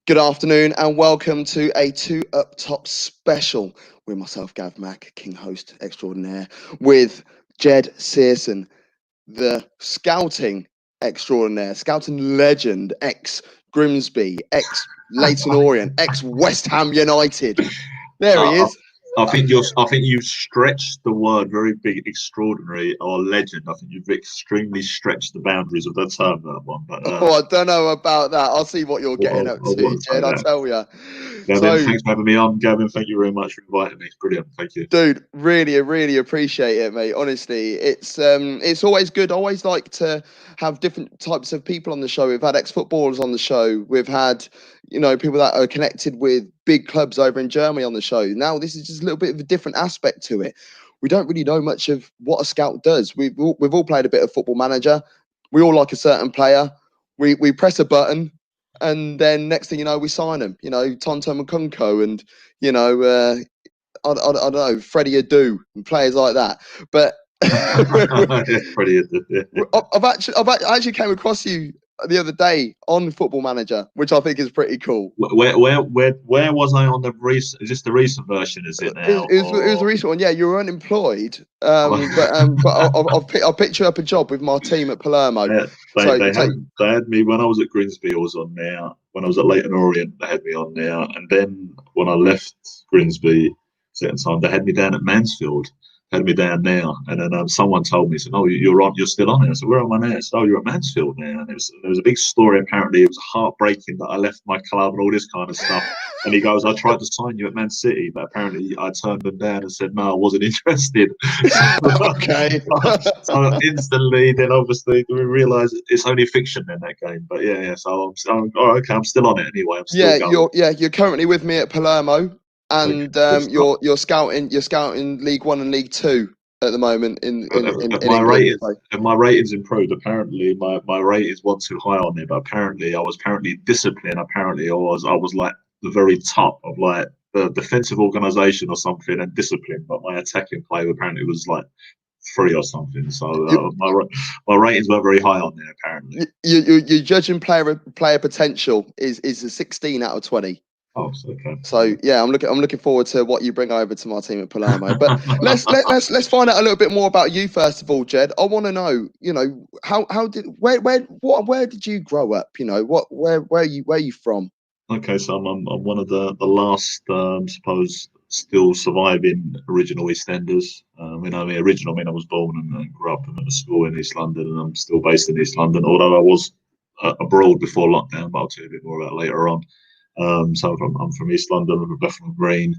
Good afternoon and welcome to a Two Up Top special with myself, Gav Mack, King Host Extraordinaire, with Ged Searson, the scouting extraordinaire, scouting legend, ex-Grimsby, ex-Leyton Orient, ex-West Ham United. There he is. I think you've stretched the word very big, extraordinary or legend. I think you've extremely stretched the boundaries of that term, that one. But, I don't know about that. I'll see what you're getting up to, Jed. I'll tell you. Gavin, thanks for having me on. Gavin, thank you very much for inviting me. It's brilliant. Thank you. Dude, really appreciate it, mate. Honestly, it's always good. I always like to have different types of people on the show. We've had ex-footballers on the show. We've had, people that are connected with big clubs over in Germany on the show. Now, this is just a little bit of a different aspect to it. We don't really know much of what a scout does. We've all played a bit of Football Manager. We all like a certain player. We press a button, and then next thing you know, we sign them. Tonto Makunko and I don't know, Freddie Adu and players like that. But Freddie Adu, yeah. I actually came across you the other day on Football Manager, which I think is pretty cool. Where was I on the recent? Is this the recent version? Is it now? It was the recent one. Yeah, you were unemployed, but I'll picture up a job with my team at Palermo. Yeah, they had me when I was at Grimsby. I was on there. When I was at Leyton Orient, they had me on there, and then when I left Grimsby, certain time they had me down at Mansfield. Had me down now, and then someone told me, said, "Oh, you're still on it." I said, "Where am I now?" I said, "Oh, you're at Mansfield now." And there was a big story. Apparently, it was heartbreaking that I left my club and all this kind of stuff. And he goes, "I tried to sign you at Man City, but apparently I turned them down and said no, I wasn't interested." Okay. So instantly, then obviously we realised it's only fiction in that game. But yeah. So I'm okay. I'm still on it anyway. I'm still going. You're currently with me at Palermo. And you're scouting League One and League Two at the moment in England. My ratings improved. Apparently, my ratings weren't too high on there, but apparently I was disciplined. Apparently, I was like the very top of like the defensive organisation or something, and discipline. But my attacking play apparently was like 3 or something. So my ratings were very high on there. Apparently, you're judging player potential is a 16 out of 20. Oh, okay. So yeah, I'm looking forward to what you bring over to my team at Palermo. But let's find out a little bit more about you first of all, Ged. I want to know, where did you grow up? Where are you from? Okay, so I'm one of the last, suppose, still surviving original EastEnders. Original. I was born and grew up in a school in East London, and I'm still based in East London. Although I was abroad before lockdown, but I'll tell you a bit more about later on. So I'm from East London, from Bethnal Green.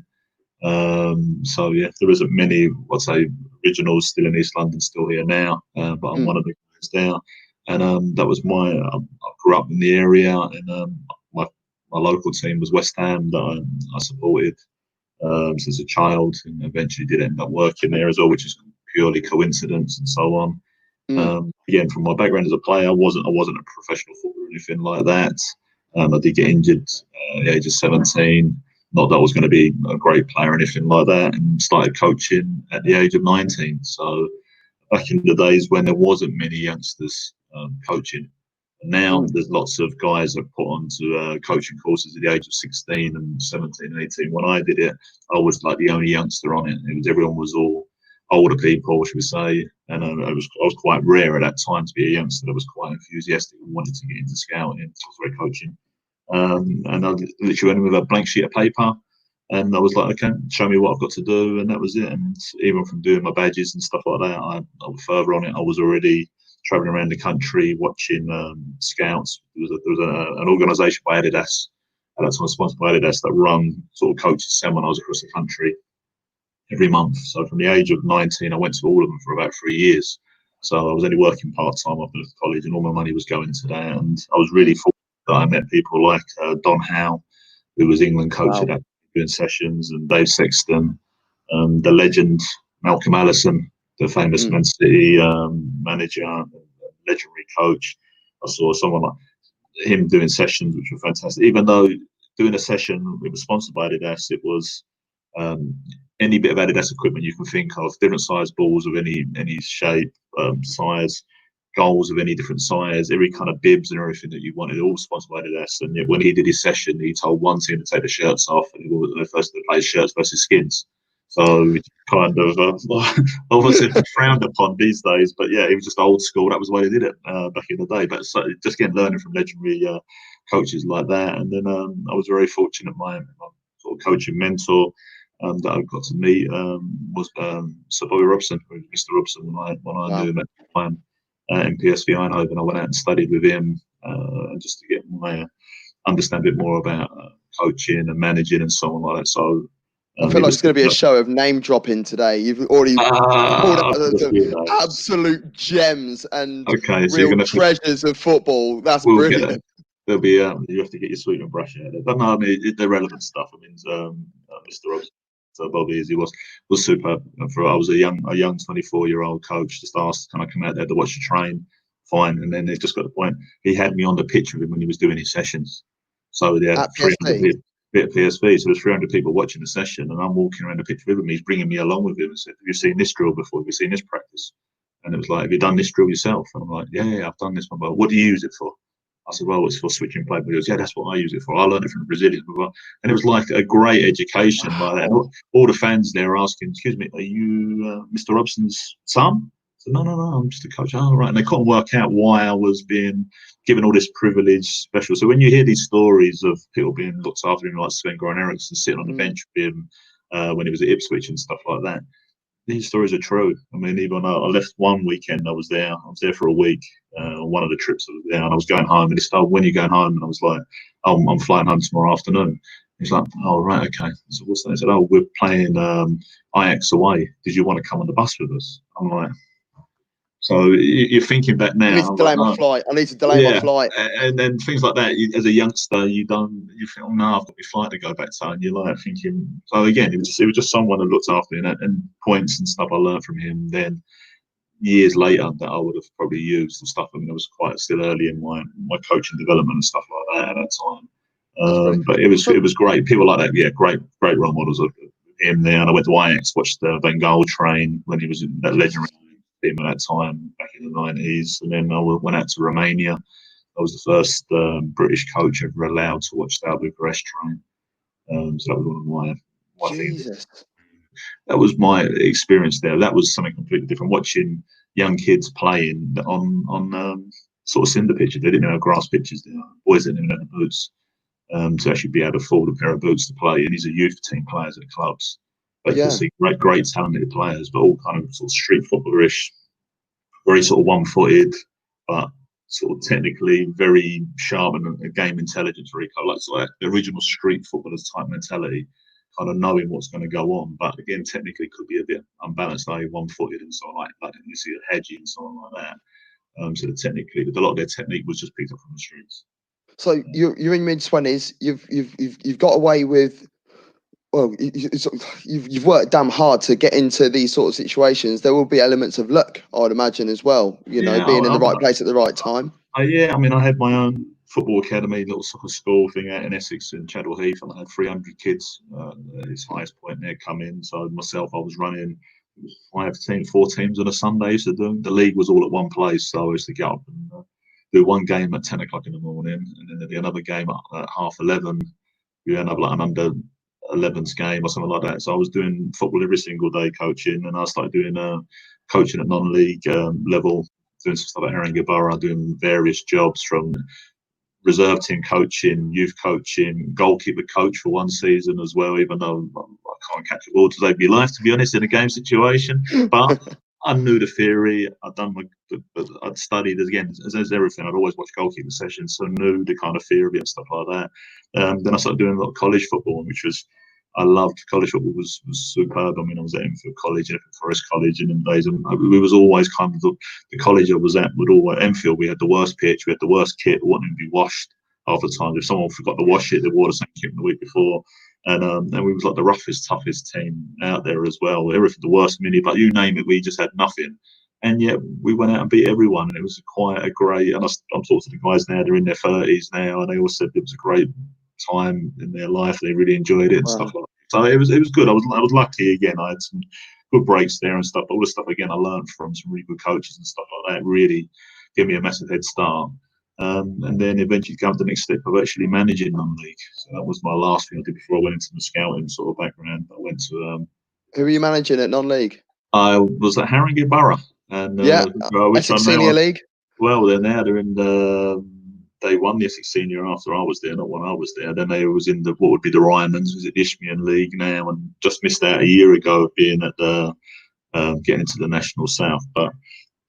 So yeah, there isn't many, I'd say, originals still in East London, still here now. But I'm one of the guys there, and that was I grew up in the area, and my local team was West Ham that I supported since a child, and eventually did end up working there as well, which is purely coincidence and so on. Again, from my background as a player, I wasn't a professional footballer or anything like that. I did get injured at the age of 17. Not that I was going to be a great player or anything like that, and started coaching at the age of 19. So back in the days when there wasn't many youngsters coaching. And now there's lots of guys that put onto coaching courses at the age of 16 and 17 and 18. When I did it, I was like the only youngster on it. Everyone was all older people, should we say, and I was quite rare at that time to be a youngster that was quite enthusiastic and wanted to get into scouting, coaching. And I literally went in with a blank sheet of paper, and I was like, okay, show me what I've got to do, and that was it. And even from doing my badges and stuff like that, I was further on it. I was already traveling around the country watching scouts. There was an organisation by Adidas, and that's sponsored by Adidas, that run sort of coaches seminars across the country every month. So from the age of 19, I went to all of them for about 3 years. So I was only working part-time up at college, and all my money was going to that. And I was really fortunate that I met people like Don Howe, who was England coach at that, doing sessions, and Dave Sexton, the legend Malcolm Allison, the famous Man City manager, legendary coach. I saw someone like him doing sessions, which were fantastic. Even though doing a session, it was sponsored by Adidas, it was any bit of Adidas equipment you can think of, different size balls of any shape, size, goals of any different size, every kind of bibs and everything that you wanted, all sponsored by Adidas. And yet when he did his session, he told one team to take the shirts off, and he was the first to play shirts versus skins. So it's kind of almost frowned upon these days. But yeah, it was just old school. That was the way they did it back in the day. But so just again, learning from legendary coaches like that. And then I was very fortunate. My sort of coaching mentor that I got to meet was Sir Bobby Robson, Mr. Robson, when I knew him at the time in PSV Eindhoven. I went out and studied with him just to get my understand a bit more about coaching and managing and so on like that. So I feel like it's going to be a show of name dropping today. You've already pulled out some absolute gems and real treasures of football. That's brilliant. There'll be you have to get your sweetener brush out of it. But no, I mean the relevant stuff. I mean, Mr. Robson, so Bobby as he was superb. I was a young 24-year-old coach. Just asked, can I come out there to watch you train? Fine. And then they just got the point. He had me on the pitch with him when he was doing his sessions. So they had 300 bit PSV. So there's 300 people watching the session, and I'm walking around the pitch with him. He's bringing me along with him and said, "Have you seen this drill before? Have you seen this practice?" And it was like, "Have you done this drill yourself?" And I'm like, "Yeah, I've done this one." But what do you use it for? I said, "Well, it's for switching play." But he goes, "Yeah, that's what I use it for. I learned it from the Brazilians." And it was like a great education like that. And all the fans there were asking, "Excuse me, are you Mr. Robson's son?" I said, no, I'm just a coach. Oh, right. And they couldn't work out why I was being given all this privilege special. So when you hear these stories of people being looked after, like Sven-Goran Eriksson sitting on the bench with him when he was at Ipswich and stuff like that, these stories are true. I mean, even I left one weekend, I was there for a week on one of the trips I was there, and I was going home, and he said, "When are you going home?" And I was like, "Oh, I'm flying home tomorrow afternoon." He's like, "Oh, right, okay." So what's that? I said, "Oh, we're playing Ajax away. Did you want to come on the bus with us?" I'm like, so you're thinking back now. I need to delay my flight. I need to delay my flight. And then things like that. As a youngster, you think, "Oh no, I've got my flight to go back to." And you're like thinking. So again, it was just someone who looked after me, and points and stuff I learned from him. Then years later, that I would have probably used and stuff. I mean, I was quite still early in my coaching development and stuff like that at that time. But it was great. People like that, yeah, great role models of him there. And I went to Ajax, watched Bengal train when he was in that legendary team at that time back in the 90s, and then I went out to Romania. I was the first British coach ever allowed to watch Steaua Bucharest train. So that was one of my things. That was my experience there. That was something completely different. Watching young kids playing on sort of cinder pitches. They didn't have grass pitches there. Boys didn't even have the boots to actually be able to afford a pair of boots to play. And these are youth team players at clubs. But you can see great talented players, but all kind of sort of street footballerish, very sort of one-footed, but sort of technically very sharp and game intelligence, very kind of like the original street footballers type mentality, kind of knowing what's going to go on. But again, technically could be a bit unbalanced, one-footed and so on, like you see a hedgy and so on like that. So technically, a lot of their technique was just picked up from the streets. So you're in mid-20s. You've got away with. Well, you've worked damn hard to get into these sort of situations. There will be elements of luck, I'd imagine, as well. Being in the right place at the right time. I mean, I had my own football academy, little soccer school thing out in Essex in Chadwell Heath, and I had 300 kids at its highest point there come in. So myself, I was running 4 teams on a Sunday. So the league was all at one place. So I used to get up and do one game at 10 o'clock in the morning, and then there'd be another game at 11:30. You end up like an under 11's game or something like that. So I was doing football every single day, coaching, and I started doing coaching at non-league level, doing some stuff at Haringey, doing various jobs from reserve team coaching, youth coaching, goalkeeper coach for one season as well, even though I can't catch a ball to save your life, to be honest, in a game situation. But I knew the theory. I'd studied, again, as everything. I'd always watch goalkeeper sessions, so I knew the kind of theory and stuff like that. Then I started doing a lot of college football, I loved college football. Was superb. I mean, I was at Enfield College, Forest College, and in days, and we was always kind of the college I was at would always Enfield. We had the worst pitch, we had the worst kit. It wouldn't even be washed half the time. If someone forgot to wash it, they wore the same kit the week before. And we was like the roughest, toughest team out there as well. Everything, the worst mini, but you name it, we just had nothing. And yet we went out and beat everyone, and it was quite a great. And I'm talking to the guys now; they're in their 30s now, and they all said it was a great time in their life. They really enjoyed it and stuff like that. So it was good. I was lucky again. I had some good breaks there and stuff. All the stuff again I learned from some really good coaches and stuff like that. Really give me a massive head start. And then eventually come to the next step of actually managing non-league. So that was my last thing I did before I went into the scouting sort of background. I went to Who were you managing at non-league? I was at Haringey Borough, and which Essex I now Senior League. well, they're in the. They won the Essex Senior after I was there, not when I was there. Then they was in what would be the Ryman's, was it the Isthmian League now, and just missed out a year ago of being at the getting into the National South. But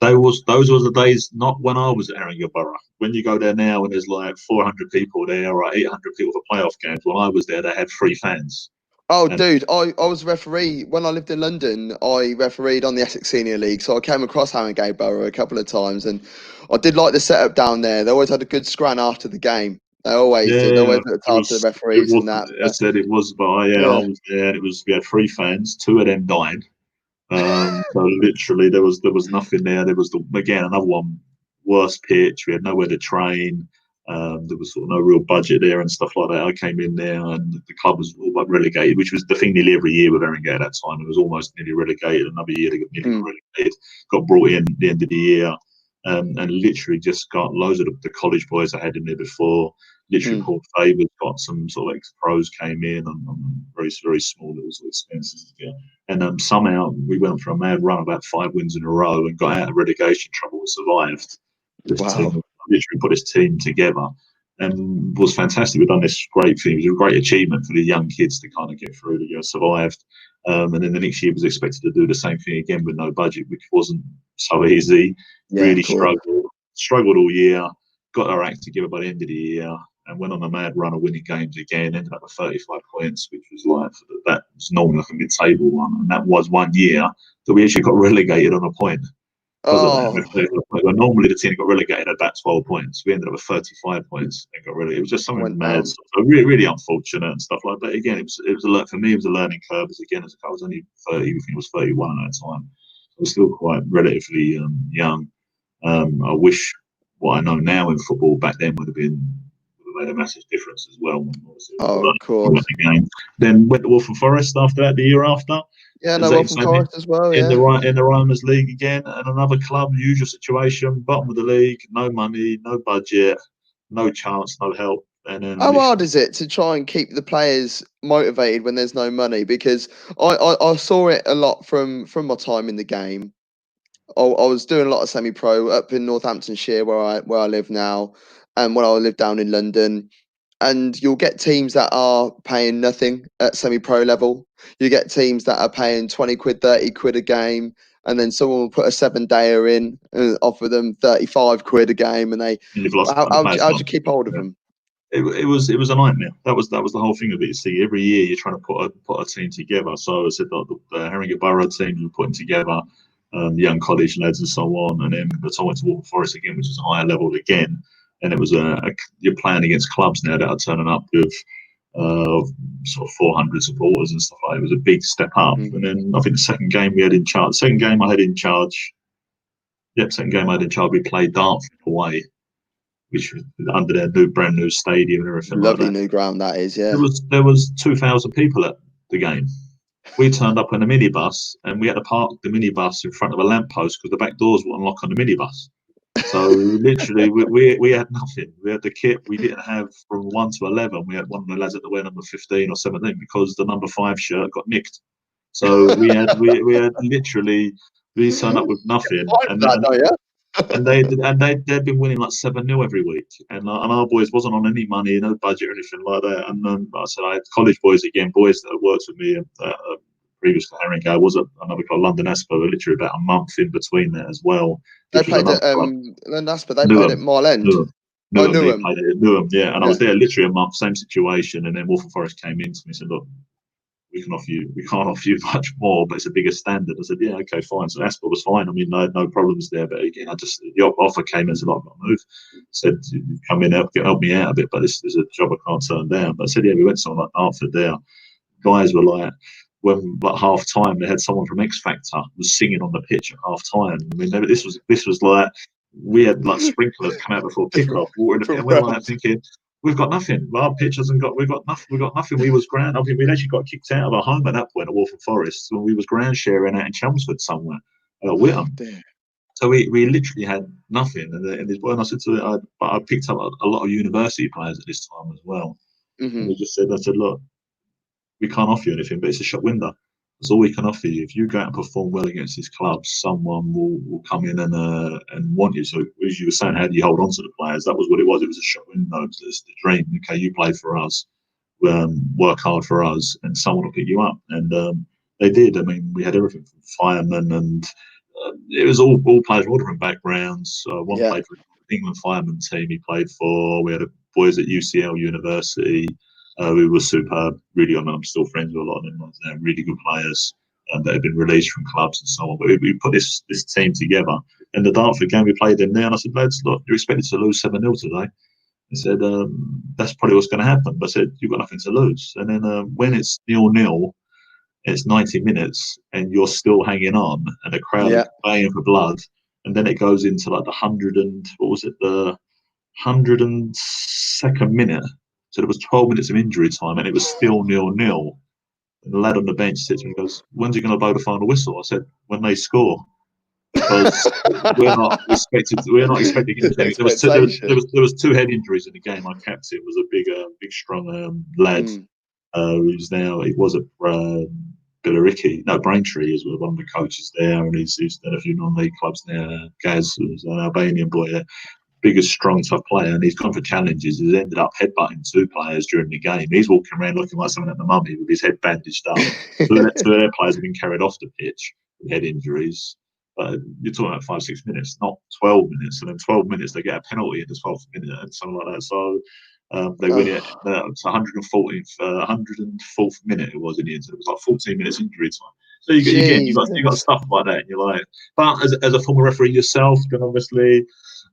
those were the days, not when I was at Haringey Borough. When you go there now and there's like 400 people there or 800 people for playoff games, when I was there, they had 3 fans. Oh, dude, I was a referee. When I lived in London, I refereed on the Essex Senior League. So I came across Haringey Borough a couple of times, and I did like the setup down there. They always had a good scran after the game. They always did. They always looked after the referees and that. I said it was, but I was there. It was, we had 3 fans. 2 of them died. So literally, there was nothing there. There was again another one, worse pitch. We had nowhere to train. There was sort of no real budget there and stuff like that. I came in there and the club was all but relegated, which was the thing nearly every year with Haringey at that time. It was almost nearly relegated. Another year they got nearly relegated. Got brought in at the end of the year, and literally just got loads of the college boys I had in there before. Literally, Paul Favors got some sort of ex-pros came in on very, very small little expenses. Yeah. And somehow we went for a mad run, about 5 wins in a row, and got out of relegation trouble and survived. This team literally put this team together and was fantastic. We've done this great thing. It was a great achievement for the young kids to kind of get through, survived. And then the next year was expected to do the same thing again with no budget, which wasn't so easy. Yeah, really struggled all year, got our act together by the end of the year, and went on a mad run of winning games again. Ended up with 35 points, which was like, that was normally like a mid-table one. And that was one year that we actually got relegated on a point. Normally the team got relegated at about 12 points. We ended up with 35 points and got relegated. It was just something mad, so really, really unfortunate and stuff like that. Again, it was for me, it was a learning curve. Again, I was only 30, I think it was 31 at that time. I was still quite relatively young. I wish what I know now in football back then would have made a massive difference as well. Of course. Then went to Waltham Forest after that, the year after. Yeah, no, Waltham Forest as well. In the Ryman's League again, and another club, usual situation, bottom of the league, no money, no budget, no chance, no help. And then how hard is it to try and keep the players motivated when there's no money? Because I saw it a lot from my time in the game. I was doing a lot of semi-pro up in Northamptonshire, where I live now, and when I lived down in London. And you'll get teams that are paying nothing at semi-pro level. You get teams that are paying 20 quid, 30 quid a game, and then someone will put a 7-dayer in and offer them 35 quid a game, and how do you keep hold of them? It was a nightmare. That was the whole thing of it. You see, every year you're trying to put a team together. So I said the Haringey Borough team we were putting together, the young college lads and so on, and then I went to Waltham Forest again, which is a higher level again. And it was you're playing against clubs now that are turning up with sort of 400 supporters and stuff like that. It was a big step up. And then I think the second game I had in charge, we played Dartford away, which was under their brand new stadium and everything. Lovely like that. New ground that is, yeah. There was 2,000 people at the game. We turned up in a minibus and we had to park the minibus in front of a lamppost because the back doors wouldn't lock on the minibus. So literally, we had nothing. We had the kit. We didn't have from 1 to 11. We had one of the lads at the wear number 15 or 17 because the number 5 shirt got nicked. So we had literally we turned up with nothing. And they'd been winning like 7-0 every week, and our boys wasn't on any money, no budget or anything like that. And then like I said, I had college boys again, boys that had worked with me previous to Haringey. I was at another club, London Asper, literally about a month in between there as well. They played at London Asper. They played at Mile End. Newham, yeah. And I was there literally a month, same situation. And then Waltham Forest came in to me and said, "Look, we can't offer you much more, but it's a bigger standard." I said, "Yeah, okay, fine." So Asper was fine. I mean, no problems there. But again, the offer came in and said, "I've got to move." Said, "Come in, help me out a bit, but this is a job I can't turn down." But I said, "Yeah, we went to something like Dartford there. Guys were like." When like half time, they had someone from X Factor was singing on the pitch at half time. I mean, this was like we had like sprinklers come out before kickoff, water in the pit, and we're like thinking, we've got nothing. Our pitch hasn't got. We've got nothing. We was ground. I mean, we'd actually got kicked out of our home at that point at Waltham Forest, when we was ground sharing out in Chelmsford somewhere, Whittam. So we literally had nothing. And when I said to it, I picked up a lot of university players at this time as well. And we just said, I said, look, we can't offer you anything, but it's a shop window. That's all we can offer you. If you go out and perform well against these clubs, someone will come in and want you. So as you were saying, how do you hold on to the players? That was what it was. It was a shop window. It's the dream. Okay, you play for us, work hard for us, and someone will pick you up. And they did. I mean, we had everything from firemen, and it was all players from all different backgrounds. One played for the England fireman team. He played for. We had boys at UCL University. We were superb, really. I'm still friends with a lot of them. They're really good players that have been released from clubs and so on. But we put this team together. And the Dartford game, we played them there. And I said, lads, look, you're expected to lose 7-0 today. They said, that's probably what's going to happen. But I said, you've got nothing to lose. And then when it's 0-0, it's 90 minutes and you're still hanging on and the crowd are playing for blood. And then it goes into like the 102nd minute. So there was 12 minutes of injury time and it was still 0-0. And the lad on the bench sits and goes, when's he going to blow the final whistle? I said, when they score. Because we're not expecting anything. There was 2 head injuries in the game. Our captain was a big strong lad who's now, he was at Billericay, no, Braintree is one of the coaches there, and he's done a few non-league clubs now. Gaz, who's an Albanian boy, biggest, strong, tough player, and he's gone for challenges. He's ended up headbutting 2 players during the game. He's walking around looking like someone at the mummy with his head bandaged up. 2 of their players have been carried off the pitch with head injuries. But you're talking about 5-6 minutes, not 12 minutes. And in 12 minutes, they get a penalty in the 12th minute and something like that. So they win it. It's 104th minute it was in the end. So it was like 14 minutes injury time. So you got stuff like that, and you're like, but as a former referee yourself, then obviously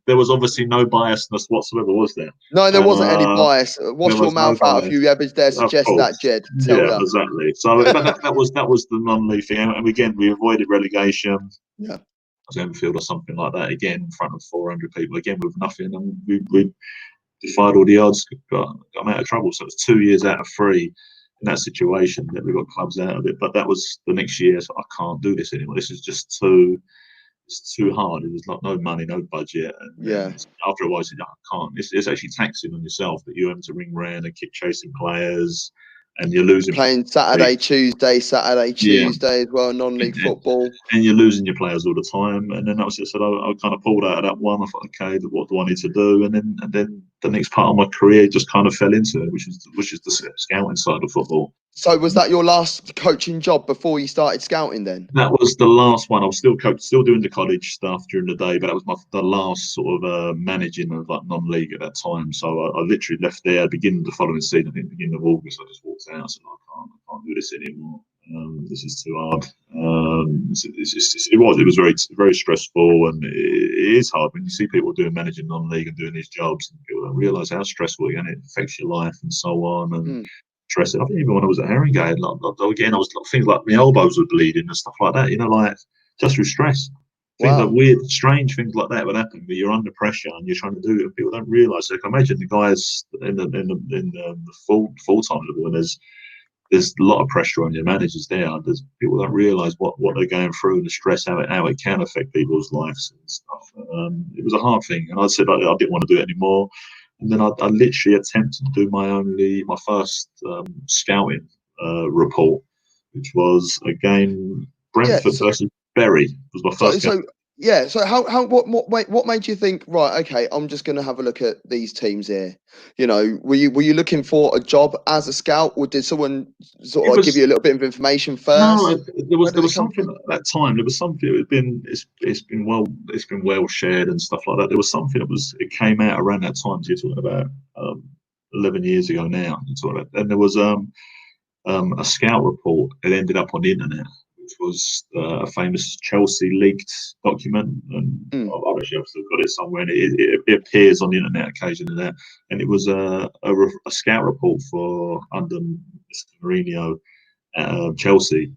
there was no biasness whatsoever, was there? No, there wasn't any bias. Wash your mouth out if you ever dare suggest that, Ged. Yeah, exactly. So that was the non-league thing, and again we avoided relegation. Yeah. As Enfield or something like that again in front of 400 people again with nothing, and we defied all the odds, got out of trouble. So it's 2 years out of 3 in that situation that we got clubs out of it. But that was the next year. So I can't do this anymore. This is just too hard. It was like no money, no budget. And after a while, I said, I can't. It's actually taxing on yourself that you have to ring around and keep chasing players. And you're losing playing Saturday, Tuesday as well, non-league football, and you're losing your players all the time. And then that was it. So I kind of pulled out of that one. I thought, okay, what do I need to do? And then the next part of my career just kind of fell into it, which is the scouting side of football. So was that your last coaching job before you started scouting then? That was the last one. I was still doing the college stuff during the day, but that was the last sort of managing of like non-league at that time. So I literally left there beginning the following season, I think beginning of August. I just walked out and said, I can't do this anymore. This is too hard. It was very, very stressful, and it is hard when you see people doing managing non-league and doing these jobs, and people don't realise how stressful it affects your life and so on. And stressing. I think even when I was at Haringey, again, I was things like my elbows were bleeding and stuff like that. Like just through stress. Things like weird, strange things like that would happen. But you're under pressure and you're trying to do it, and people don't realise. So I can imagine the guys in the full time level, and there's a lot of pressure on your managers there. There's people don't realise what they're going through and the stress, how it can affect people's lives and stuff. It was a hard thing, and I said I didn't want to do it anymore. And then I literally attempted to do my first scouting report, which was a game Brentford versus Bury. Was my first. So what made you think, right, okay, I'm just going to have a look at these teams here? Were you looking for a job as a scout, or did someone sort of give you a little bit of information first? No, there was something at that time. There was something. It's been well shared and stuff like that. There was something it came out around that time. So you're talking about 11 years ago now. And there was a scout report. It ended up on the internet, which was a famous Chelsea leaked document, and I've still got it somewhere, and it appears on the internet occasionally there. And it was a scout report for under Mr. Mourinho at Chelsea.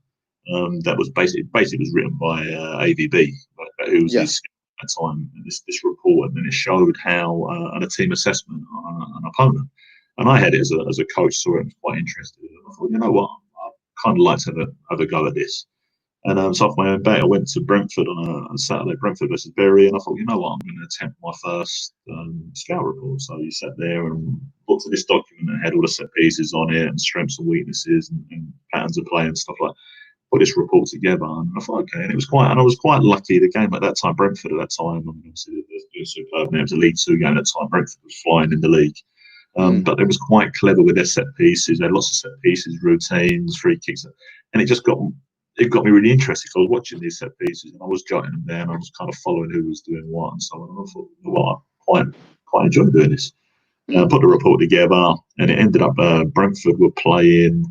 That was basically was written by AVB, who was his scout at the time. And this report, and then it showed how and a team assessment on an opponent. And I had it as a coach, saw it and was quite interested. And I thought, you know what, I'd kind of like to have a go at this. And so off my own bat, I went to Brentford on a Saturday, Brentford versus Bury, and I thought, you know what, I'm going to attempt my first scout report. So you sat there and looked at this document that had all the set pieces on it and strengths and weaknesses and patterns of play and stuff like that. Put this report together, and I thought, okay, and I was quite lucky. The game at that time, Brentford at that time, obviously it was superb. It was a League Two game at the time. Brentford was flying in the league, but they was quite clever with their set pieces. They had lots of set pieces, routines, free kicks, and it got me really interested. I was watching these set pieces and I was jotting them down. I was kind of following who was doing what and so on. And I thought, you know what, I quite enjoy doing this. Put the report together, and it ended up Brentford were playing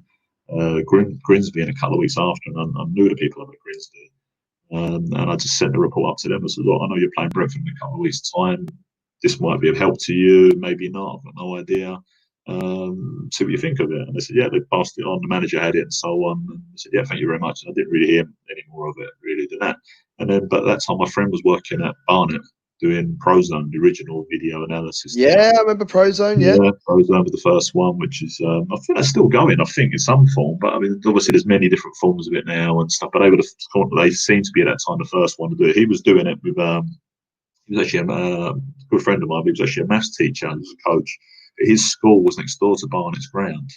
Grimsby in a couple of weeks after, and I knew the people up at Grimsby, and I just sent the report up to them. I said, look, I know you're playing Brentford in a couple of weeks' time. This might be of help to you, maybe not. I've got no idea. See what you think of it. And they said, yeah, they passed it on. The manager had it, and so on. And I said, yeah, thank you very much. And I didn't really hear any more of it, really, than that. And then, but at that time, my friend was working at Barnet doing Prozone, the original video analysis. Yeah, I remember Prozone. Yeah, Prozone was the first one, which is I think that's still going. I think in some form, but I mean, obviously there's many different forms of it now and stuff. But they seemed to be at that time the first one to do it. He was doing it with he was actually a good friend of mine. He was actually a maths teacher and was a coach. His school was next door to Barnet's ground,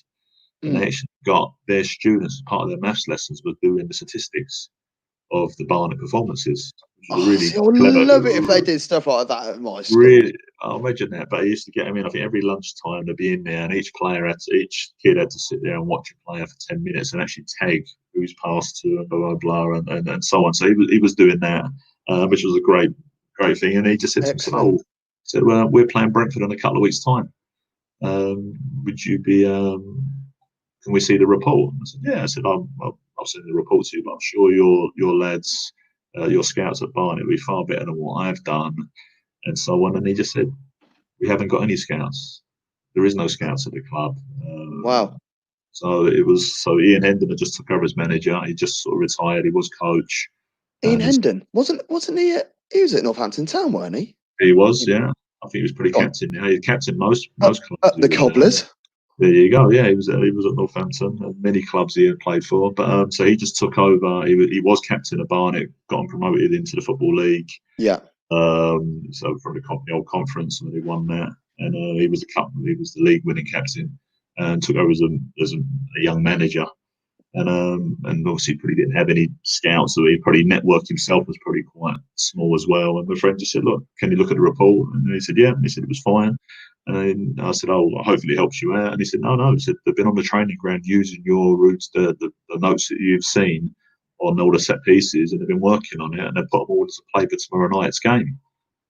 and they actually got their students as part of their maths lessons were doing the statistics of the Barnet performances. See, I would love it if they did stuff like that at my school. Really, I'll imagine that. But I used to get them in. I think every lunchtime they'd be in there, and each kid had to sit there and watch a player for 10 minutes and actually tag who's passed to and blah blah blah and so on. So he was doing that, which was a great thing. And he just said to me, well, we're playing Brentford in a couple of weeks' time. Would you be? Can we see the report? And I said, yeah. I said, I'll send the report to you, but I'm sure your lads, your scouts at Barnet will be far better than what I've done, and so on. And he just said, we haven't got any scouts. There is no scouts at the club. Wow. So Ian Hendon had just took over as manager. He just sort of retired. He was coach. Ian Hendon wasn't he? He was at Northampton Town, weren't he? He was, yeah. I think he was pretty captain. Yeah, he captained most clubs. The Cobblers. There you go. Yeah, he was at Northampton. Many clubs he had played for, but so he just took over. He was captain of Barnet, got him promoted into the Football League. Yeah. So from the old conference, and he won that. And he was the league winning captain, and took over as a young manager. And obviously probably didn't have any scouts, so he probably network himself was probably quite small as well. And my friend just said, look, can you look at the report? And he said, yeah. And he said it was fine. And then I said, oh, hopefully it helps you out. And he said, no. He said, they've been on the training ground using your routes, the notes that you've seen on all the set pieces, and they've been working on it, and they've got them all to play for tomorrow night's game.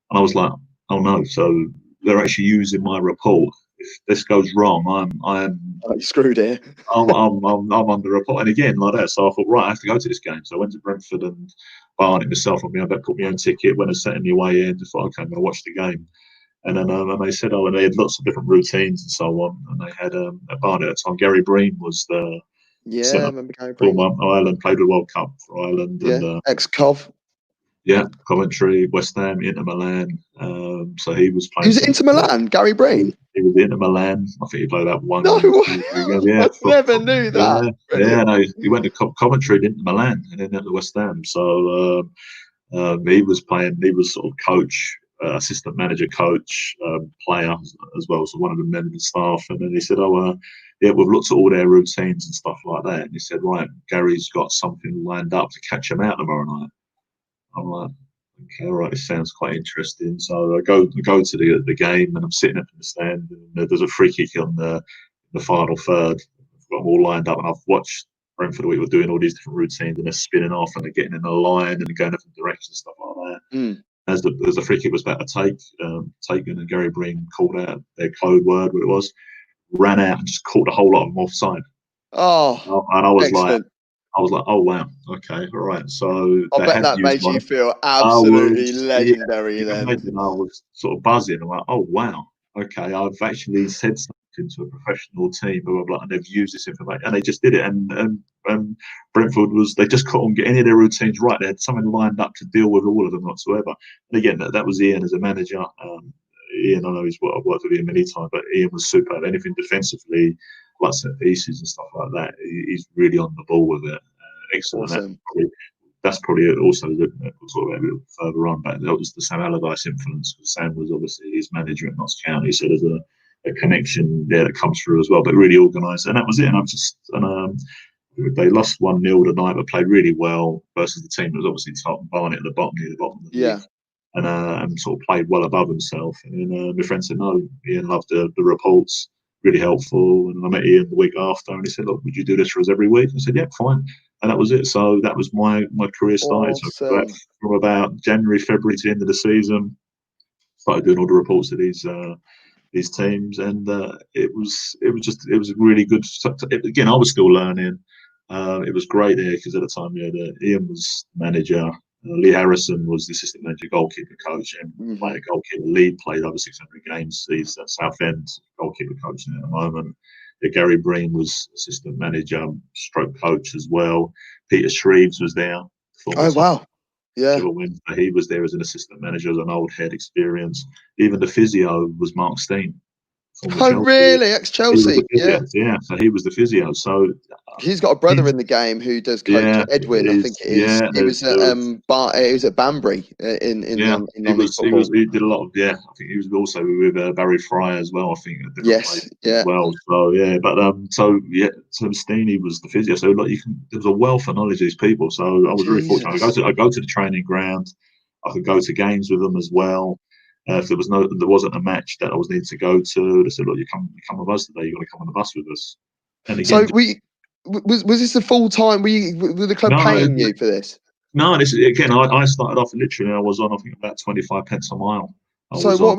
And I was like, oh no. So they're actually using my report. If this goes wrong, I'm screwed here. I'm under report. And again, like that. So I thought, right, I have to go to this game. So I went to Brentford and Barnet myself on my own. Put my own ticket, went and sat in my way in. Just thought, okay, I'm going to watch the game. And then and they said, and they had lots of different routines and so on. And they had at Barnet at the time, Gary Breen was the I remember Gary Breen. Ireland, played the World Cup for Ireland. Yeah, and, ex-Cov. Yeah, Coventry, West Ham, Inter Milan. So he was playing. He was at Inter Milan, Gary Breen. He was at Inter Milan. I think he played that one. No way. Yeah, I never knew that. Yeah, no, he went to Coventry, Inter Milan, and then at the West Ham. So he was playing. He was sort of coach, assistant manager, coach, player as well. So one of the members of the staff. And then he said, yeah, we've looked at all their routines and stuff like that. And he said, right, Gary's got something lined up to catch him out tomorrow night. I'm like, okay, all right, it sounds quite interesting. So I go to the game, and I'm sitting up in the stand, and there's a free kick on the final third. I've got them all lined up, and I've watched Brentford we were doing all these different routines, and they're spinning off, and they're getting in a line, and they're going different directions, stuff like that. As the free kick was about to taken, and Gary Breen called out their code word, what it was, ran out and just caught a whole lot of them offside. Oh, and I was excellent. like, oh wow, okay, all right. So I bet that made you feel absolutely legendary. Then I was sort of buzzing. I'm like, oh wow, okay, I've actually said something to a professional team, blah blah blah, and they've used this information, and they just did it. And Brentford they just couldn't get any of their routines right. They had something lined up to deal with all of them whatsoever. And again, that was Ian as a manager. Ian, I know I've worked with him many times, but Ian was superb. Anything defensively, like set pieces and stuff like that, he's really on the ball with it. excellent. Awesome. That's probably also we'll talk about it a bit further on, but that was the Sam Allardyce influence, because Sam was obviously his manager at Notts County, so there's a connection there that comes through as well. But really organised, and that was it. And they lost 1-0 tonight, but played really well versus the team that was obviously top, Barnet at the bottom, near the bottom of the league. And sort of played well above himself. And then my friend said, no, Ian loved the reports, really helpful. And I met Ian the week after, and he said, look, would you do this for us every week? I said, yeah, fine. And that was it. So that was my career started. Awesome. So from about January, February to the end of the season, started doing all the reports of these teams, and it was a really good. Again, I was still learning. It was great there because at the time, Ian was manager. Lee Harrison was the assistant manager, goalkeeper coach, and played goalkeeper. Lee played over 600 games. He's at Southend, goalkeeper coach at the moment. Gary Breen was assistant manager, stroke coach as well. Peter Shreves was there. Oh, wow. Yeah. He was there as an assistant manager, as an old head experience. Even the physio was Mark Steen. Oh, really? Ex-Chelsea. Yeah. So he was the physio. So he's got a brother in the game who does coach, Edwin, I think it is. Yeah, he was at Banbury in football. He did a lot of I think he was also with Barry Fry as well. I think yes, as well. So so Steenie was the physio. So like there was a wealth of knowledge of these people. So I was really fortunate. I go to the training ground. I could go to games with them as well. If there wasn't a match that I was needed to go to, they said, "Look, you come with us today. You're going to come on the bus with us." And again, so was this a full time? Were the club paying you for this? No, this is again. I started off literally. I was on, I think, about 25 pence a mile. So what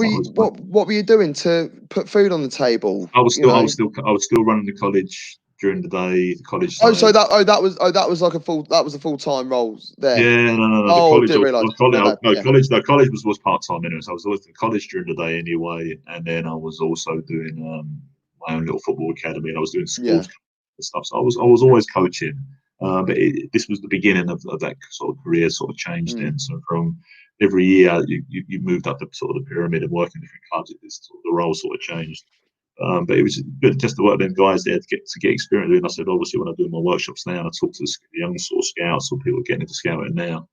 were you doing to put food on the table? I was still running the college during the day. The college. That was like a full-time role there. Yeah, no. Oh, the college was part-time anyway. So I was always in college during the day anyway, and then I was also doing my own little football academy, and I was doing schools and stuff. So I was always coaching. But this was the beginning of that sort of career sort of change then. So from every year you moved up the sort of the pyramid and working different clubs. The role sort of changed. But it was good just to work with them guys there to get experience. And I said, obviously, when I do my workshops now, I talk to the young sort of scouts or people getting into scouting now.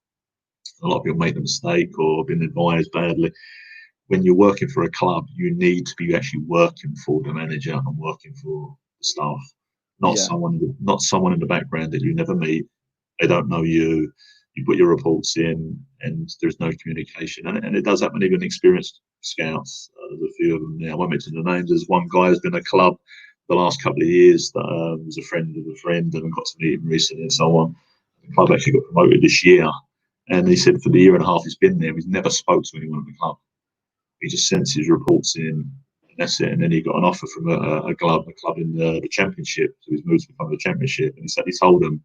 A lot of people make the mistake or been advised badly. When you're working for a club, you need to be actually working for the manager and working for the staff, not someone in the background that you never meet. They don't know you. You put your reports in, and there's no communication. And it does happen even experienced scouts. There's a few of them now. I won't mention the names. There's one guy who's been a club the last couple of years that was a friend of a friend, and I got to meet him recently and so on. The club actually got promoted this year, and he said for the year and a half he's been there, he's never spoke to anyone at the club. He just sends his reports in, and that's it. And then he got an offer from a club in the championship. So he's moved to become the championship, and he said he told them.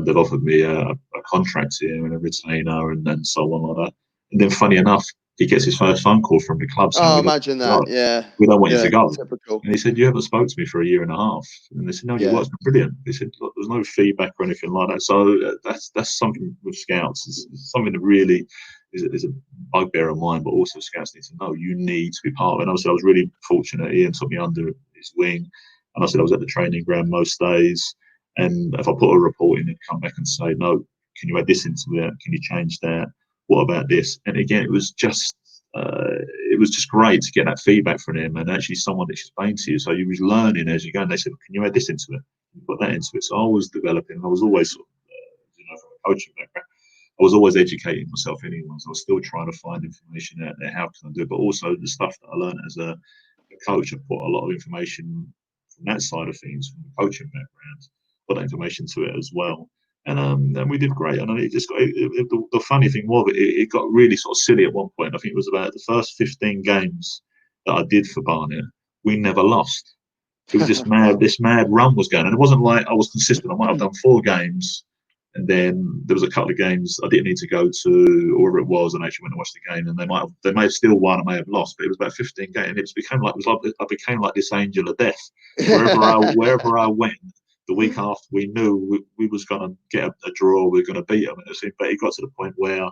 They've offered me a contract here and a retainer and so on like that. And then, funny enough, he gets his first phone call from the club saying, imagine that, we don't want you to go. Typical. And he said, you haven't spoke to me for a year and a half. And they said, no, your work's been brilliant. They said, look, there's no feedback or anything like that. So that's something with scouts. It's something that really is a bugbear of mine, but also scouts need to know you need to be part of it. And I was really fortunate. Ian took me under his wing. And I said I was at the training ground most days. And if I put a report in, they'd come back and say, no, can you add this into it? Can you change that? What about this? And again, it was just great to get that feedback from him and actually someone that explained to you. So you was learning as you go. And they said, can you add this into it? Can you put that into it? So I was developing. I was always, from a coaching background, I was always educating myself anyway. So I was still trying to find information out there. How can I do it? But also the stuff that I learned as a coach, I put a lot of information from that side of things, from the coaching background. Put that information to it as well, and we did great. And it just got the funny thing was it got really sort of silly at one point. I think it was about the first 15 games that I did for Barnet. We never lost. It was this mad run was going, and it wasn't like I was consistent. I might have done 4 games, and then there was a couple of games I didn't need to go to, or wherever it was, and actually went and watched the game, and they may have still won, I may have lost, but it was about 15 games, and I became like this angel of death. Wherever I went. The week after, we knew we was going to get a draw, we were going to beat them. But it got to the point where,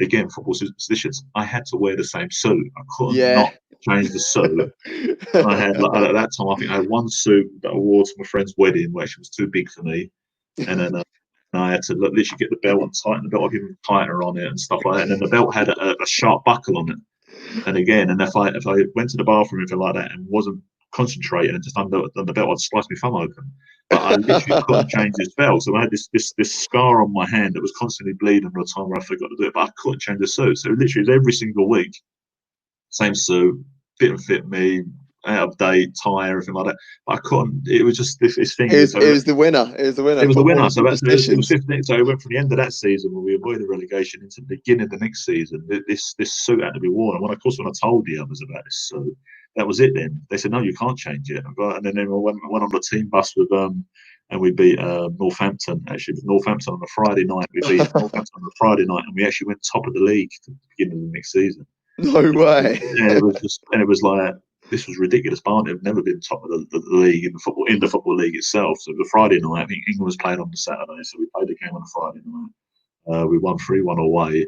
again, football superstitions, I had to wear the same suit. I couldn't not change the suit. And I had, at that time, I think I had one suit that I wore to my friend's wedding, which was too big for me. And then And I had to literally get the belt and tighten the belt, even tighter on it and stuff like that. And then the belt had a sharp buckle on it. And again, and if I went to the bathroom or anything like that and wasn't concentrating and just under the belt, I'd slice my thumb open. But I literally couldn't change this belt. So I had this scar on my hand that was constantly bleeding all the time where I forgot to do it. But I couldn't change the suit. So literally every single week, same suit, didn't fit me, out of date, tie, everything like that. But I couldn't. It was just this thing. It was the winner. It was the winner. It was the winner. So it was 15. So it went from the end of that season when we avoided relegation into the beginning of the next season. This suit had to be worn. And when I told the others about this suit, that was it. Then they said, "No, you can't change it." And then I went on the team bus with and we beat Northampton. Actually, Northampton on a Friday night. We beat Northampton on a Friday night, and we actually went top of the league at the beginning of the next season. No way. Yeah, it was like, this was ridiculous. Barnet have never been top of the league in the football league itself. So the Friday night, I think England was playing on the Saturday, so we played the game on a Friday night. We won 3-1 away,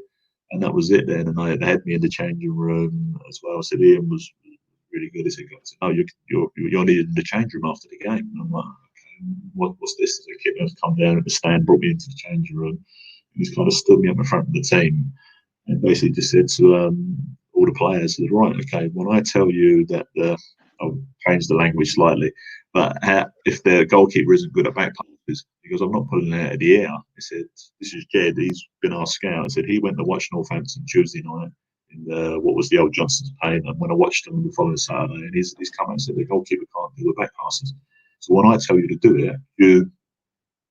and that was it then. And they had me in the changing room as well. I said, Ian was really good. He said, "Oh, you're needed in the change room after the game." And I'm like, "Okay, what's this?" The kid has come down at the stand, brought me into the changing room, and he's kind of stood me up in front of the team, and basically just said to all the players, said, "Right, okay, when I tell you that I'll change the language slightly, but if the goalkeeper isn't good at back passes, because I'm not pulling it out of the air." He said, "This is Ged. He's been our scout." I said he went to watch Northampton Tuesday night in what was the old Johnson's Paint, and when I watched him the following Saturday, and he's come out and said the goalkeeper can't do the back passes. So when I tell you to do it, you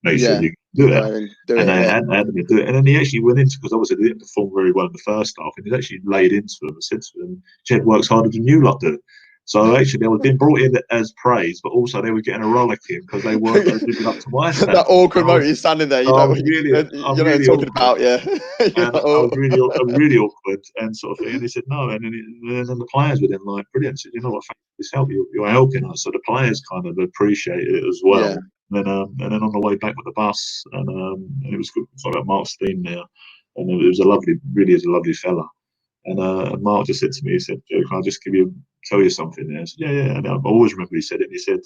make sure you do it." And I had me do it. And then he actually went into, because obviously they didn't perform very well in the first half, and he actually laid into them and said to them, "Jed works harder than you lot do." So actually they were being brought in as praise, but also they were getting a rollicking because they weren't living up to my standards. That awkward moment, you're standing there, I'm really talking about, yeah. And I was really awkward and sort of thing. And he said no, and then the players were then like, "Brilliant." Said, "You know what, thank you for this help. You're helping us." So the players kind of appreciated it as well. Yeah. And then on the way back with the bus, and it was good. Sorry about Mark Steen there, and it was really is a lovely fella. And Mark just said to me, he said, "Joe, can I just tell you something there?" I said, yeah. And I always remember he said it. He said,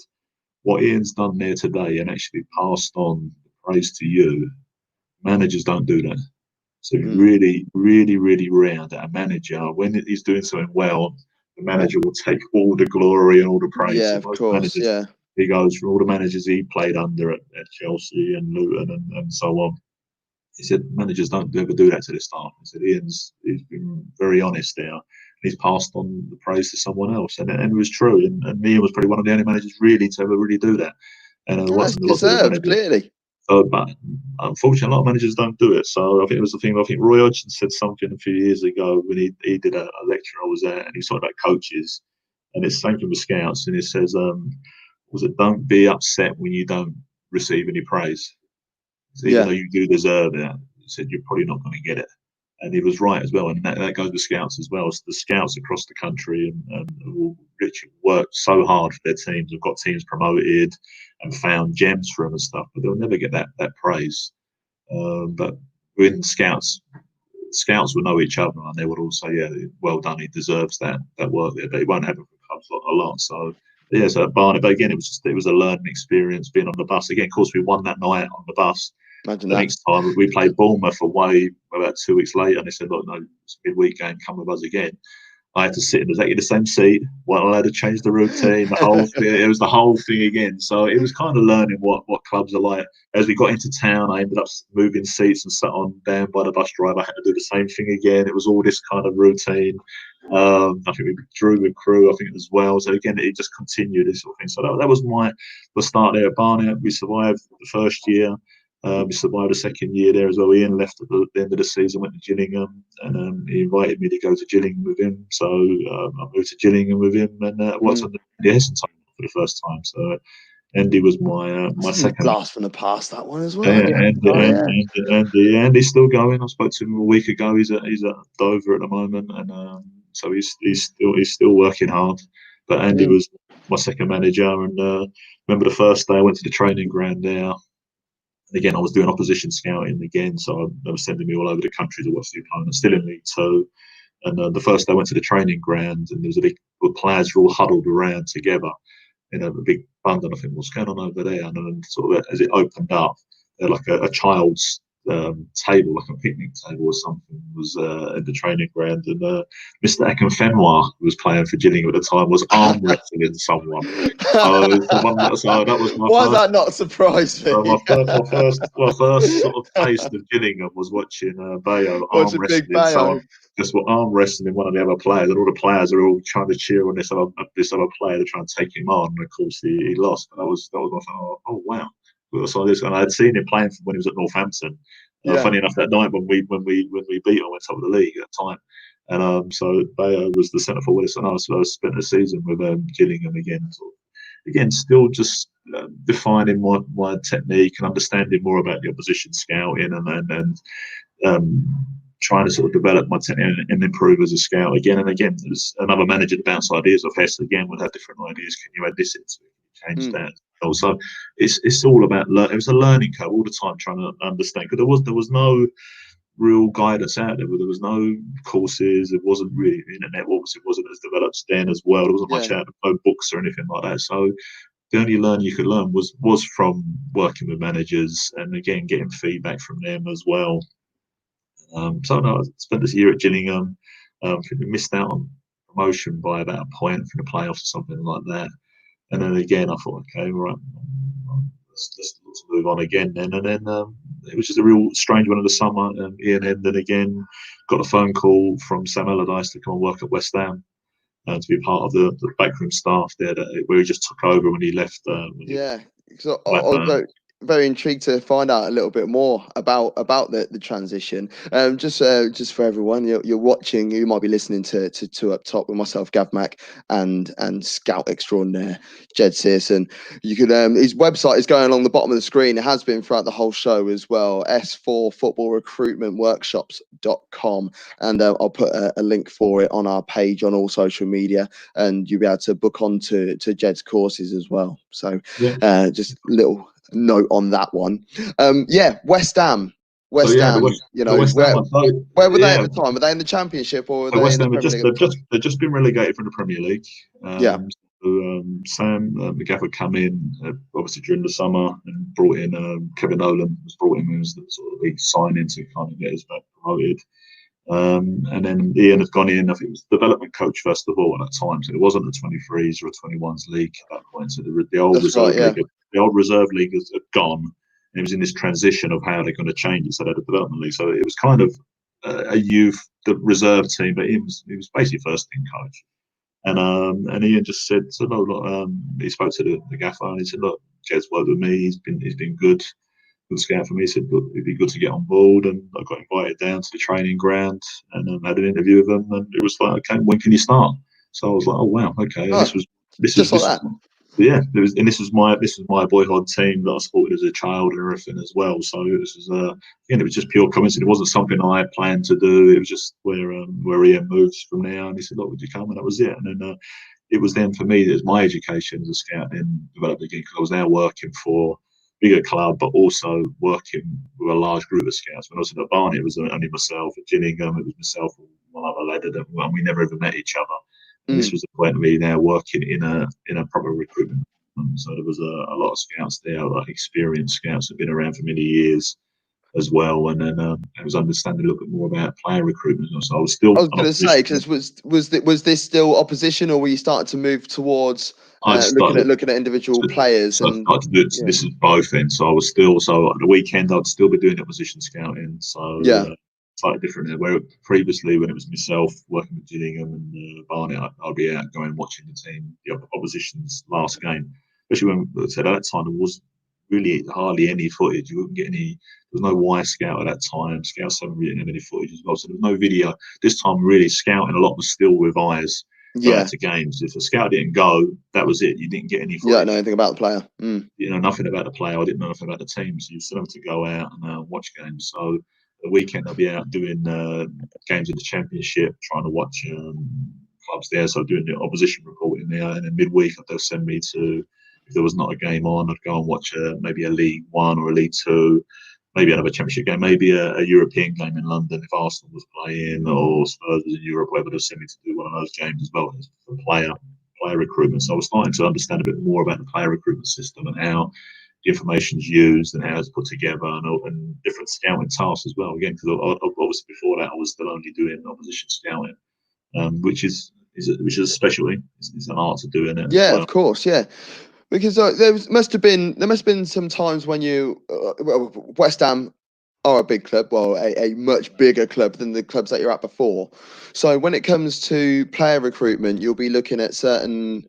"What Ian's done there today and actually passed on praise to you, managers don't do that." So really, really, really rare that a manager, when he's doing something well, the manager will take all the glory and all the praise. Yeah, of course, managers, yeah. He goes from all the managers he played under at Chelsea and Luton and so on. He said managers don't ever do that to the staff. He said he's been very honest there. He's passed on the praise to someone else, and it was true. And Ian was probably one of the only managers really to ever really do that. And that's deserved, clearly. So, but unfortunately, a lot of managers don't do it. So I think it was the thing. I think Roy Hodgson said something a few years ago when he did a lecture I was at, and he talked about coaches, and it's the same thing with scouts. And it says, was it, "Don't be upset when you don't receive any praise. So even though you do deserve it," he said, "you're probably not going to get it." And he was right as well. And that goes with scouts as well. So the scouts across the country and will literally work so hard for their teams. They've got teams promoted and found gems for them and stuff, but they'll never get that praise. But when scouts will know each other, and they would all say, "Yeah, well done, he deserves that work there." But he won't have it for clubs a lot. So yeah, so at Barnet, but again, it was a learning experience being on the bus. Again, of course, we won that night on the bus. Imagine the that. Next time we played Bournemouth away about 2 weeks later, and they said, "Look, no, it's a midweek game, come with us again." I had to sit in exactly the same seat. Well, I had to change the routine, the whole thing. It was the whole thing again. So it was kind of learning what clubs are like. As we got into town, I ended up moving seats and sat on down by the bus driver. I had to do the same thing again. It was all this kind of routine. I think we drew with crew, I think, as well. So again, it just continued this sort of thing. So that was the start there at Barnet. We survived the first year. We survived the second year there as well. Ian left at the end of the season, went to Gillingham, and he invited me to go to Gillingham with him. So I moved to Gillingham with him, and worked on the Essen team for the first time. So Andy was my second. Blast from the past, that one as well. Andy's still going. I spoke to him a week ago. He's at Dover at the moment, and so he's still working hard. But Andy was my second manager, and remember the first day I went to the training ground there. Again, I was doing opposition scouting again, so they were sending me all over the country to watch the opponent. Still in League Two, and the first day I went to the training ground, and there was the players were all huddled around together in a big bundle. I think, what's going on over there? And then sort of as it opened up, like a child's table, like a picnic table or something, was at the training ground, and Mr. Akinfenwa, who was playing for Gillingham at the time, was arm wrestling someone. So that was my Why first. does that not surprise me? My first sort of taste of Gillingham was watching Bayo What's arm a big wrestling Bayo? someone. Just arm wrestling one of the other players, and all the players are all trying to cheer on this other player to try and take him on. And of course, he lost. But that was my oh wow. So this, and I had seen him playing when he was at Northampton. Yeah. Funny enough, that night when we beat him, went top of the league at the time. And so Bayo was the centre forward, and I spent the season with Gillingham again. Again, still just defining my technique and understanding more about the opposition scouting and trying to sort of develop my technique and improve as a scout again and again. There's another manager to bounce ideas off. Hess again would have different ideas. Can you add this into it? Change that. Also, it's all about it was a learning curve all the time, trying to understand, because there was no real guidance out there. There was no courses. It wasn't really internet. Obviously, it wasn't as developed then as well. There wasn't much out of no books or anything like that. So the only learning you could learn was from working with managers and again getting feedback from them as well. So no, I spent this year at Gillingham. I think we missed out on promotion by about a point from the playoffs or something like that. And then again, I thought, okay, right, let's move on again then. And then it was just a real strange one in the summer. Ian Hendon again got a phone call from Sam Allardyce to come and work at West Ham to be part of the backroom staff there, where he just took over when he left. So I was very intrigued to find out a little bit more about the transition. Just for everyone, you're watching, you might be listening to Two Up Top with myself, Gav Mack, and scout extraordinaire Ged Searson. You could his website is going along the bottom of the screen. It has been throughout the whole show as well. S4 Football Recruitment Workshops.com, and I'll put a link for it on our page on all social media, and you'll be able to book on to Jed's courses as well. So just little note on that one. West Ham. West Ham. Where were they at the time? Were they in the Championship or were they West in the Ham? Premier League? They've just been relegated from the Premier League. Sam McGaff come in obviously during the summer and brought in Kevin Nolan was brought in as the sort of big signing to kind of get us back promoted. And then Ian had gone in. I think it was development coach first of all at that time, so it wasn't the 23s or a 21s league at that point. So the old reserve league, the old reserve league had gone, and it was in this transition of how they're going to change it. So they had a development league. So it was kind of a youth reserve team, but he was basically first team coach. And Ian just said, he spoke to the gaffer and he said, look, Jed's worked with me. He's been good scout for me. He said, look, it'd be good to get on board. And I got invited down to the training ground and had an interview with him. And it was like, okay, when can you start? So I was like, oh wow, okay. And this was my boyhood team that I supported as a child and everything as well. So it was just pure coincidence. It wasn't something I had planned to do. It was just where Ian moved from there. And he said, look, would you come? And that was it. And then it was then for me, it was my education as a scout and developed again, because I was now working for bigger club, but also working with a large group of scouts. When I was at Barnet, it was only myself. At Gillingham, it was myself and one other lad, and we never ever met each other. And this was the point of me now working in a proper recruitment. So there was a lot of scouts there, like experienced scouts that have been around for many years as well. And then I was understanding a little bit more about player recruitment. So I was still. I was going to say, because was this still opposition, or were you starting to move towards looking at individual players? This is both. Then, so I was still at the weekend I'd still be doing opposition scouting. So slightly different. Where previously, when it was myself working with Gillingham and Barnet, I'd be out going watching the opposition's last game. Especially when I said at that time there was really hardly any footage. You wouldn't get any. There was no Y Scout at that time. Scouts haven't really had any footage as well, so there was no video. This time, really scouting a lot was still with eyes. To games. If a scout didn't go, that was it. You didn't get any. You don't know anything about the player. You know nothing about the player. I didn't know nothing about the team. So you still have to go out and watch games. So the weekend I'll be out doing games in the Championship, trying to watch clubs there. So doing the opposition reporting there, and then midweek they'll send me to. If there was not a game on, I'd go and watch maybe a League One or a League Two. Maybe another Championship game, maybe a European game in London if Arsenal was playing or Spurs was in Europe, whether they'll send me to do one of those games as well as for player recruitment. So I was starting to understand a bit more about the player recruitment system and how the information's used and how it's put together, and different scouting tasks as well. Again, because obviously before that I was still only doing opposition scouting, which is a specialty. It's an art to doing it as Yeah, well. of course, yeah. Because there must have been some times when West Ham are a big club, well, a much bigger club than the clubs that you're at before. So when it comes to player recruitment, you'll be looking at certain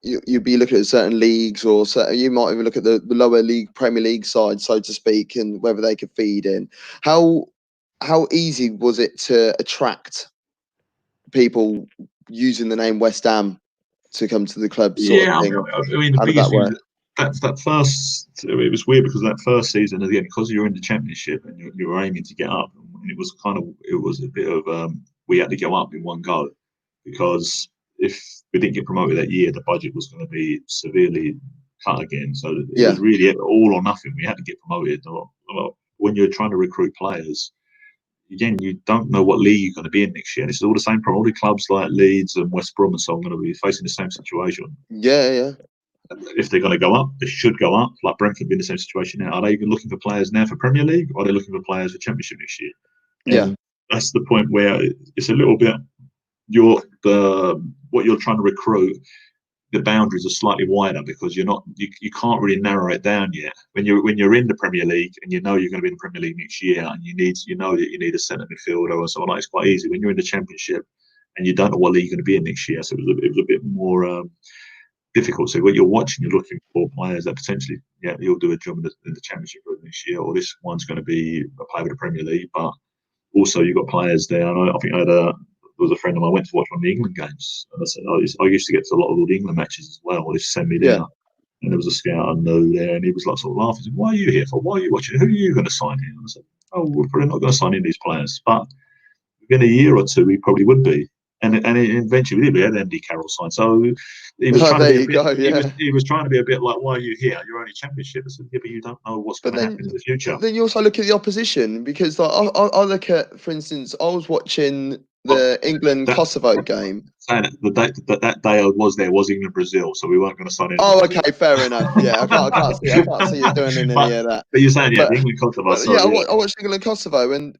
leagues, or certain, you might even look at the lower league, Premier League side, so to speak, and whether they could feed in. How easy was it to attract people using the name West Ham to come to the club, sort of Yeah, thing? I mean the How did that biggest thing work? that first, it was weird because that first season again, because you're in the Championship and you were aiming to get up, and it was a bit of we had to go up in one go, because if we didn't get promoted that year, the budget was going to be severely cut again. So it Yeah, was really all or nothing. We had to get promoted. When you're trying to recruit players, again, you don't know what league you're going to be in next year. And it's all the same problem. All the clubs like Leeds and West Brom and so on are going to be facing the same situation. yeah. If they're going to go up, they should go up. Like Brentford be in the same situation now. Are they even looking for players now for Premier League, or are they looking for players for Championship next year? Yeah. And that's the point where it's a little bit what you're trying to recruit. The boundaries are slightly wider because you can't really narrow it down yet. When you're in the Premier League and you know you're going to be in the Premier League next year, and you know that you need a centre midfielder or someone, like, it's quite easy. When you're in the Championship and you don't know what league you're going to be in next year, so it was a bit more difficult. So what you're watching, you're looking for players that potentially, yeah, you'll do a job in the Championship next year, or this one's going to be a player with the Premier League. But also you've got players there. I think there was a friend of mine went to watch one of the England games, and I said, I used to get to a lot of all the England matches as well. They send me there, Yeah. and there was a scout I knew there, and he was like sort of laughing. He said, "Why are you here for? Why are you watching? Who are you going to sign here?" And I said, "Oh, we're probably not going to sign in these players, but within a year or two, we probably would be." And eventually we did. We had Andy Carroll signed. So he was Oh, trying to there be a you bit. go. Yeah. He was trying to be a bit like, "Why are you here? You're only Championship." I said, "Yeah, but you don't know what's But going to happen in the future." then you also look at the opposition, because like I look at, for instance, I was watching But the England that Kosovo game. saying it, that day I was there was England Brazil, so we weren't going to sign in Oh, Brazil. okay, fair enough. Yeah, I can't see you doing any but of that. but you're saying, yeah, But the England Kosovo. yeah, So yeah, I watched England Kosovo, and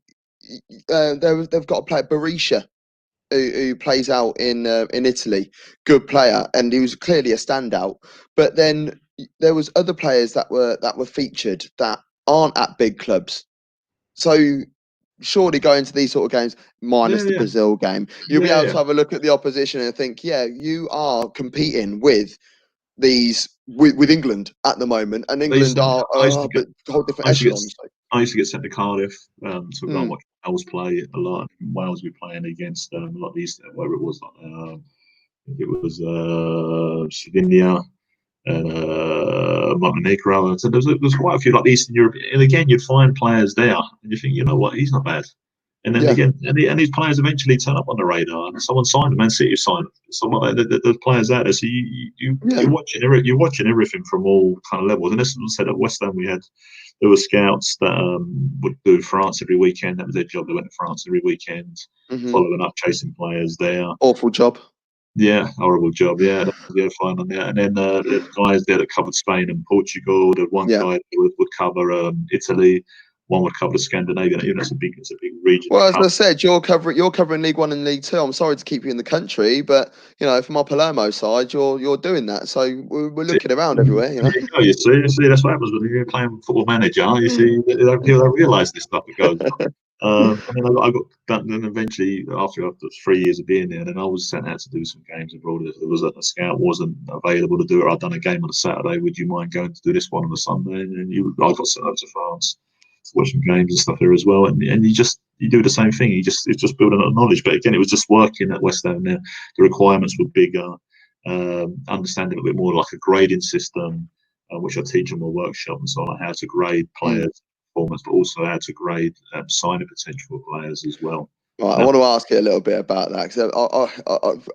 they've got a player, Berisha, who plays out in Italy. Good player, and he was clearly a standout. But then there was other players that were featured that aren't at big clubs. So surely going to these sort of games, minus yeah, the yeah, Brazil game, you'll be yeah, able yeah. to have a look at the opposition and think, yeah, you are competing with England at the moment, and They used England to, I used are to a get, whole different I used to get, echelons. I used to get sent to Cardiff to go and Mm, watch Wales play a lot. In Wales, we were playing against like these, whatever it was, like I think it was Slovenia and Montenegro. So there's quite a few like Eastern Europe, and again, you'd find players there, and you think, you know what, he's not bad. And then yeah, again, and these players eventually turn up on the radar, and someone signed them. Man City signed them. Someone like there's players out there. So yeah. you're watching everything from all kind of levels. And as I said, at West Ham, there were scouts that would do France every weekend. That was their job. They went to France every weekend, Hmm. following up, chasing players there. Awful job. Yeah, horrible job. Yeah, yeah, fine on that. And then there's guys there that covered Spain and Portugal. There's one Yeah. guy that would cover Italy. One would cover the Scandinavian. You know, it's a big region to Well, as cover. I said, you're covering League One and League Two. I'm sorry to keep you in the country, but from our Palermo side, you're doing that. So we're looking around everywhere. There you go. You see, that's what happens when you're playing Football Manager. You see, people don't realise this stuff that goes on. And then I got done. Then eventually, after 3 years of being there, then I was sent out to do some games abroad. If there was a scout wasn't available to do it, I'd done a game on a Saturday. Would you mind going to do this one on a Sunday? And then I got sent out to France to watch some games and stuff there as well. And you do the same thing. It's just building up knowledge. But again, it was just working at West Ham there. The requirements were bigger. Understanding a bit more like a grading system, which I teach in my workshop, and so on, how to grade Mm. players' performance, but also how to grade signing potential players as well. Right, I Now, want to ask you a little bit about that, because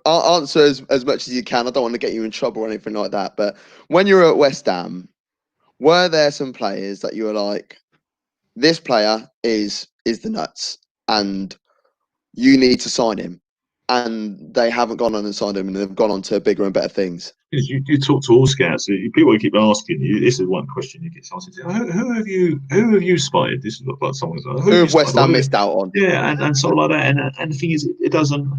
I'll answer as much as you can. I don't want to get you in trouble or anything like that. But when you were at West Ham, were there some players that you were like, this player is the nuts, and you need to sign him? and they haven't gone on and signed him, and they've gone on to bigger and better things. You talk to all scouts. People keep asking you. This is one question you get asked. Who have you spotted? This is like someone's like, who have West Ham missed out on? Yeah, and sort of like that. And the thing is, it doesn't.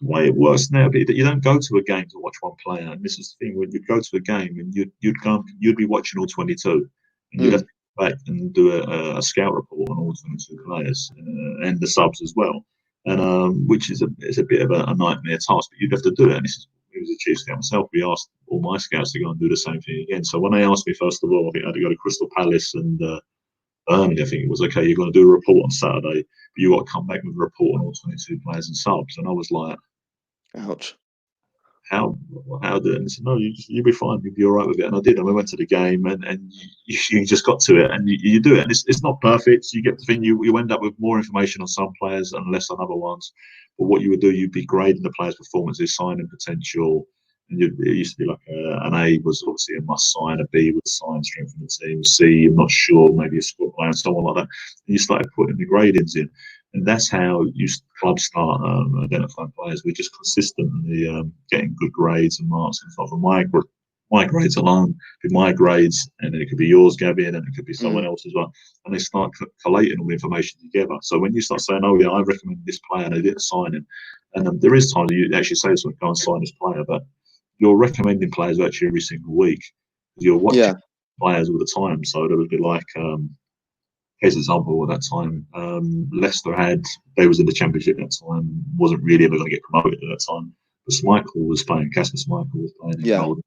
The way it works now, but you don't go to a game to watch one player. And this is the thing: when you go to a game and you'd be watching all 22, and you'd have to go back and do a scout report on all 22 players and the subs as well. And which is a bit of a nightmare task, but you'd have to do it. And it was a chief scout myself. We asked all my scouts to go and do the same thing again. So when they asked me, first of all, I think I had to go to Crystal Palace and Burnley. I think it was okay. You're going to do a report on Saturday, but you got to come back with a report on all 22 players and subs. And I was like, ouch. How did it? And he said, no, you'll be fine. You'll be all right with it. And I did. And we went to the game, and you just got to it, and you do it. And it's not perfect. You get the thing. You end up with more information on some players and less on other ones. But what you would do, you'd be grading the players' performances, signing potential. And it used to be like an A was obviously a must sign, a B was sign, strengthen the team, C, I'm not sure, maybe a squad player, and so on like that. And you started putting the gradings in. And that's how clubs start identifying players. We're just consistently getting good grades and marks and stuff. And my grades alone could be my grades, and then it could be yours, Gabby, and then it could be someone else as well. And they start collating all the information together. So when you start saying, "Oh yeah, I recommend this player," and they didn't sign him, and there is times you actually say to someone, "Go and sign this player," but you're recommending players actually every single week. You're watching players all the time. So there would be like. Case example, at that time, Leicester they was in the Championship at that time, wasn't really ever going to get promoted at that time. But Schmeichel was playing, Kasper Schmeichel was playing in Golden.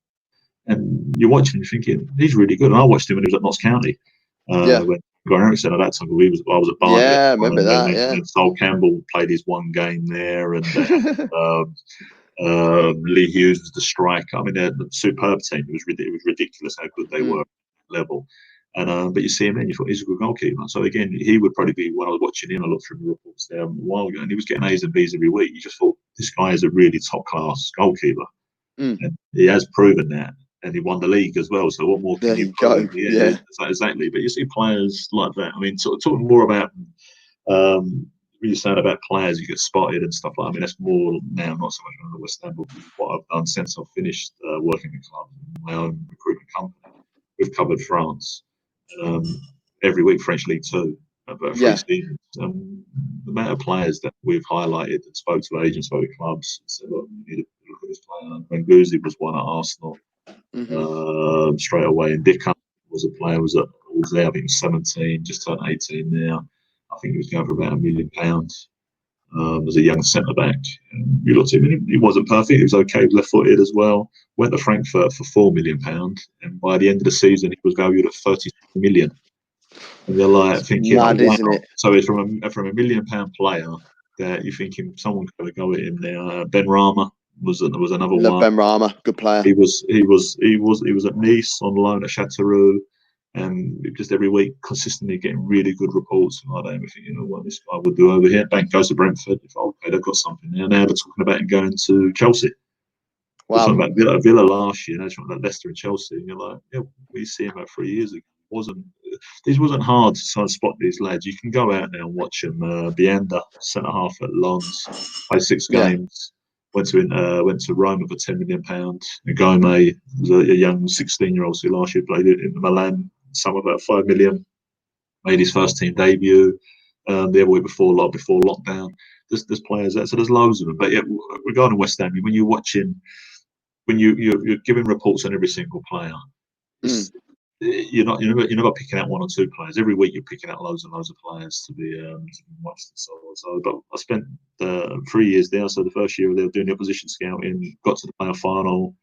And you're watching and you're thinking, he's really good. And I watched him when he was at Notts County. When Gordon Eriksson at that time, I was at Barnet. Yeah, I remember that, and Sol Campbell played his one game there, and Lee Hughes was the striker. I mean, they're a superb team. It was ridiculous how good they were at level. And but you see him then, you thought he's a good goalkeeper. So again, he would probably be, when I was watching him, I looked through the reports there a while ago, and he was getting A's and B's every week. You just thought, this guy is a really top class goalkeeper. And he has proven that. And he won the league as well. So what more can you go? Yeah, exactly. But you see players like that. I mean, talking more about you're saying about players you get spotted and stuff like that. I mean, that's more now, not so much on the West Ham, but what I've done since I've finished working in club, my own recruitment company. We've covered France. Every week, French League 2, about 3 seasons. The amount of players that we've highlighted and spoke to agents, spoke to clubs, and said, look, you need to look at this player. And Guzi was one at Arsenal straight away. And Dick was a player, was there, I think he was 17, just turned 18 now. I think he was going for about £1 million. As a young centre back, you looked at him. He wasn't perfect. He was okay, left-footed as well. Went to Frankfurt for £4 million, and by the end of the season, he was valued at 32 million. And you're like thinking, mad, isn't it? So it's from a £1 million player that you're thinking someone could go at him now. Ben Rama was another one. Ben Rama, good player. He was at Nice on loan at Châteauroux. And just every week, consistently getting really good reports. And I don't think, you know what this guy would do over here. Bank goes to Brentford. Okay, they've got something there. Now they're talking about him going to Chelsea. Wow. Talking about Villa last year. They're talking about Leicester and Chelsea. And you're like, yeah, we see him about 3 years ago. This wasn't hard to spot these lads. You can go out there and watch them. Bianda, centre half at Lens, played 6 games. Went to Rome for £10 million. And Gome was a young 16-year-old who last year played in Milan. Some about 5 million, made his first team debut the other week before lockdown. There's players there, so there's loads of them. But yeah, regarding West Ham, when you're watching, when you're giving reports on every single player, you're not picking out 1 or 2 players. Every week you're picking out loads and loads of players to be watched. So, but I spent 3 years there. So the first year they were doing the opposition scouting, got to the playoff final.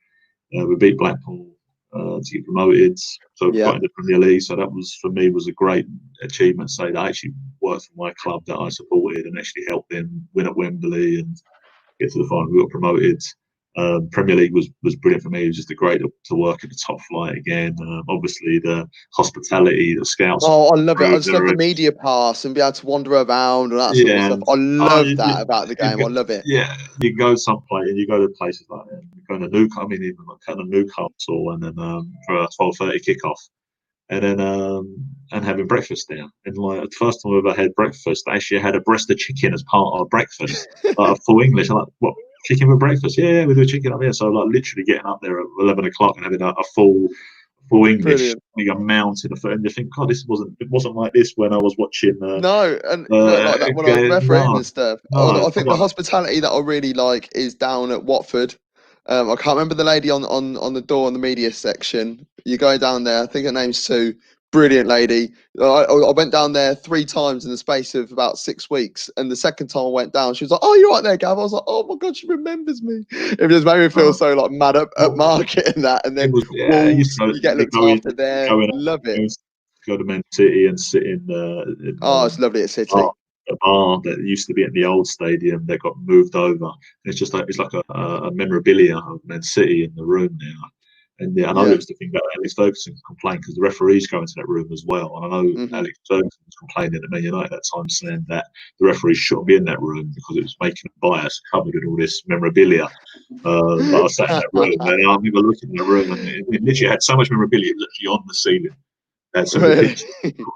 We beat Blackpool to get promoted, so got in the Premier League. So that was, for me, was a great achievement. Say that I actually worked for my club that I supported and actually helped them win at Wembley and get to the final. We got promoted. Premier League was brilliant for me. It was just great to work at the top flight again. Obviously, the hospitality, the scouts. Oh, I love it. I just love the media pass and be able to wander around and that sort of stuff. I love that about the game. I love it. Yeah, you go someplace and you go to places like that. You go to Newcastle, even like kind of Newcastle, and then for a 12:30 kickoff. and then and having breakfast there. And like the first time I ever had breakfast, I actually had a breast of chicken as part of breakfast, like a full English. I'm like, what, chicken for breakfast? Yeah, we do chicken up here. So like literally getting up there at 11 o'clock and having a full English, Brilliant. being a mountain of food, and you think, God, it wasn't like this when I was watching. No, and like that when I was refereeing No, and stuff. no, I come think the on. hospitality that I really like is down at Watford. I can't remember the lady on the door on the media section. You go down there. I think her name's Sue. Brilliant lady. I went down there 3 times in the space of about 6 weeks, and the second time I went down, she was like, "Oh, you're right there, Gav." I was like, "Oh my God, she remembers me." It just made me feel so like mad at Well, market and that. And it then was, yeah. I used Wolves, to you get looked go in, after there. go in, Love it. go to Man City and sit in Oh, it's lovely at bar, City. a bar that used to be at the old stadium that got moved over. And it's just like it's like a memorabilia of Man City in the room now. And yeah, I know there Yeah. was the thing about Alex Ferguson complained because the referees go into that room as well. And I know Hmm. Alex Ferguson was complaining at Man United at that time, saying that the referees shouldn't be in that room because it was making a bias covered in all this memorabilia. But I sat in that room, and I remember looking in the room, and it literally had so much memorabilia, it was actually on the ceiling. Had some of the Really? pictures.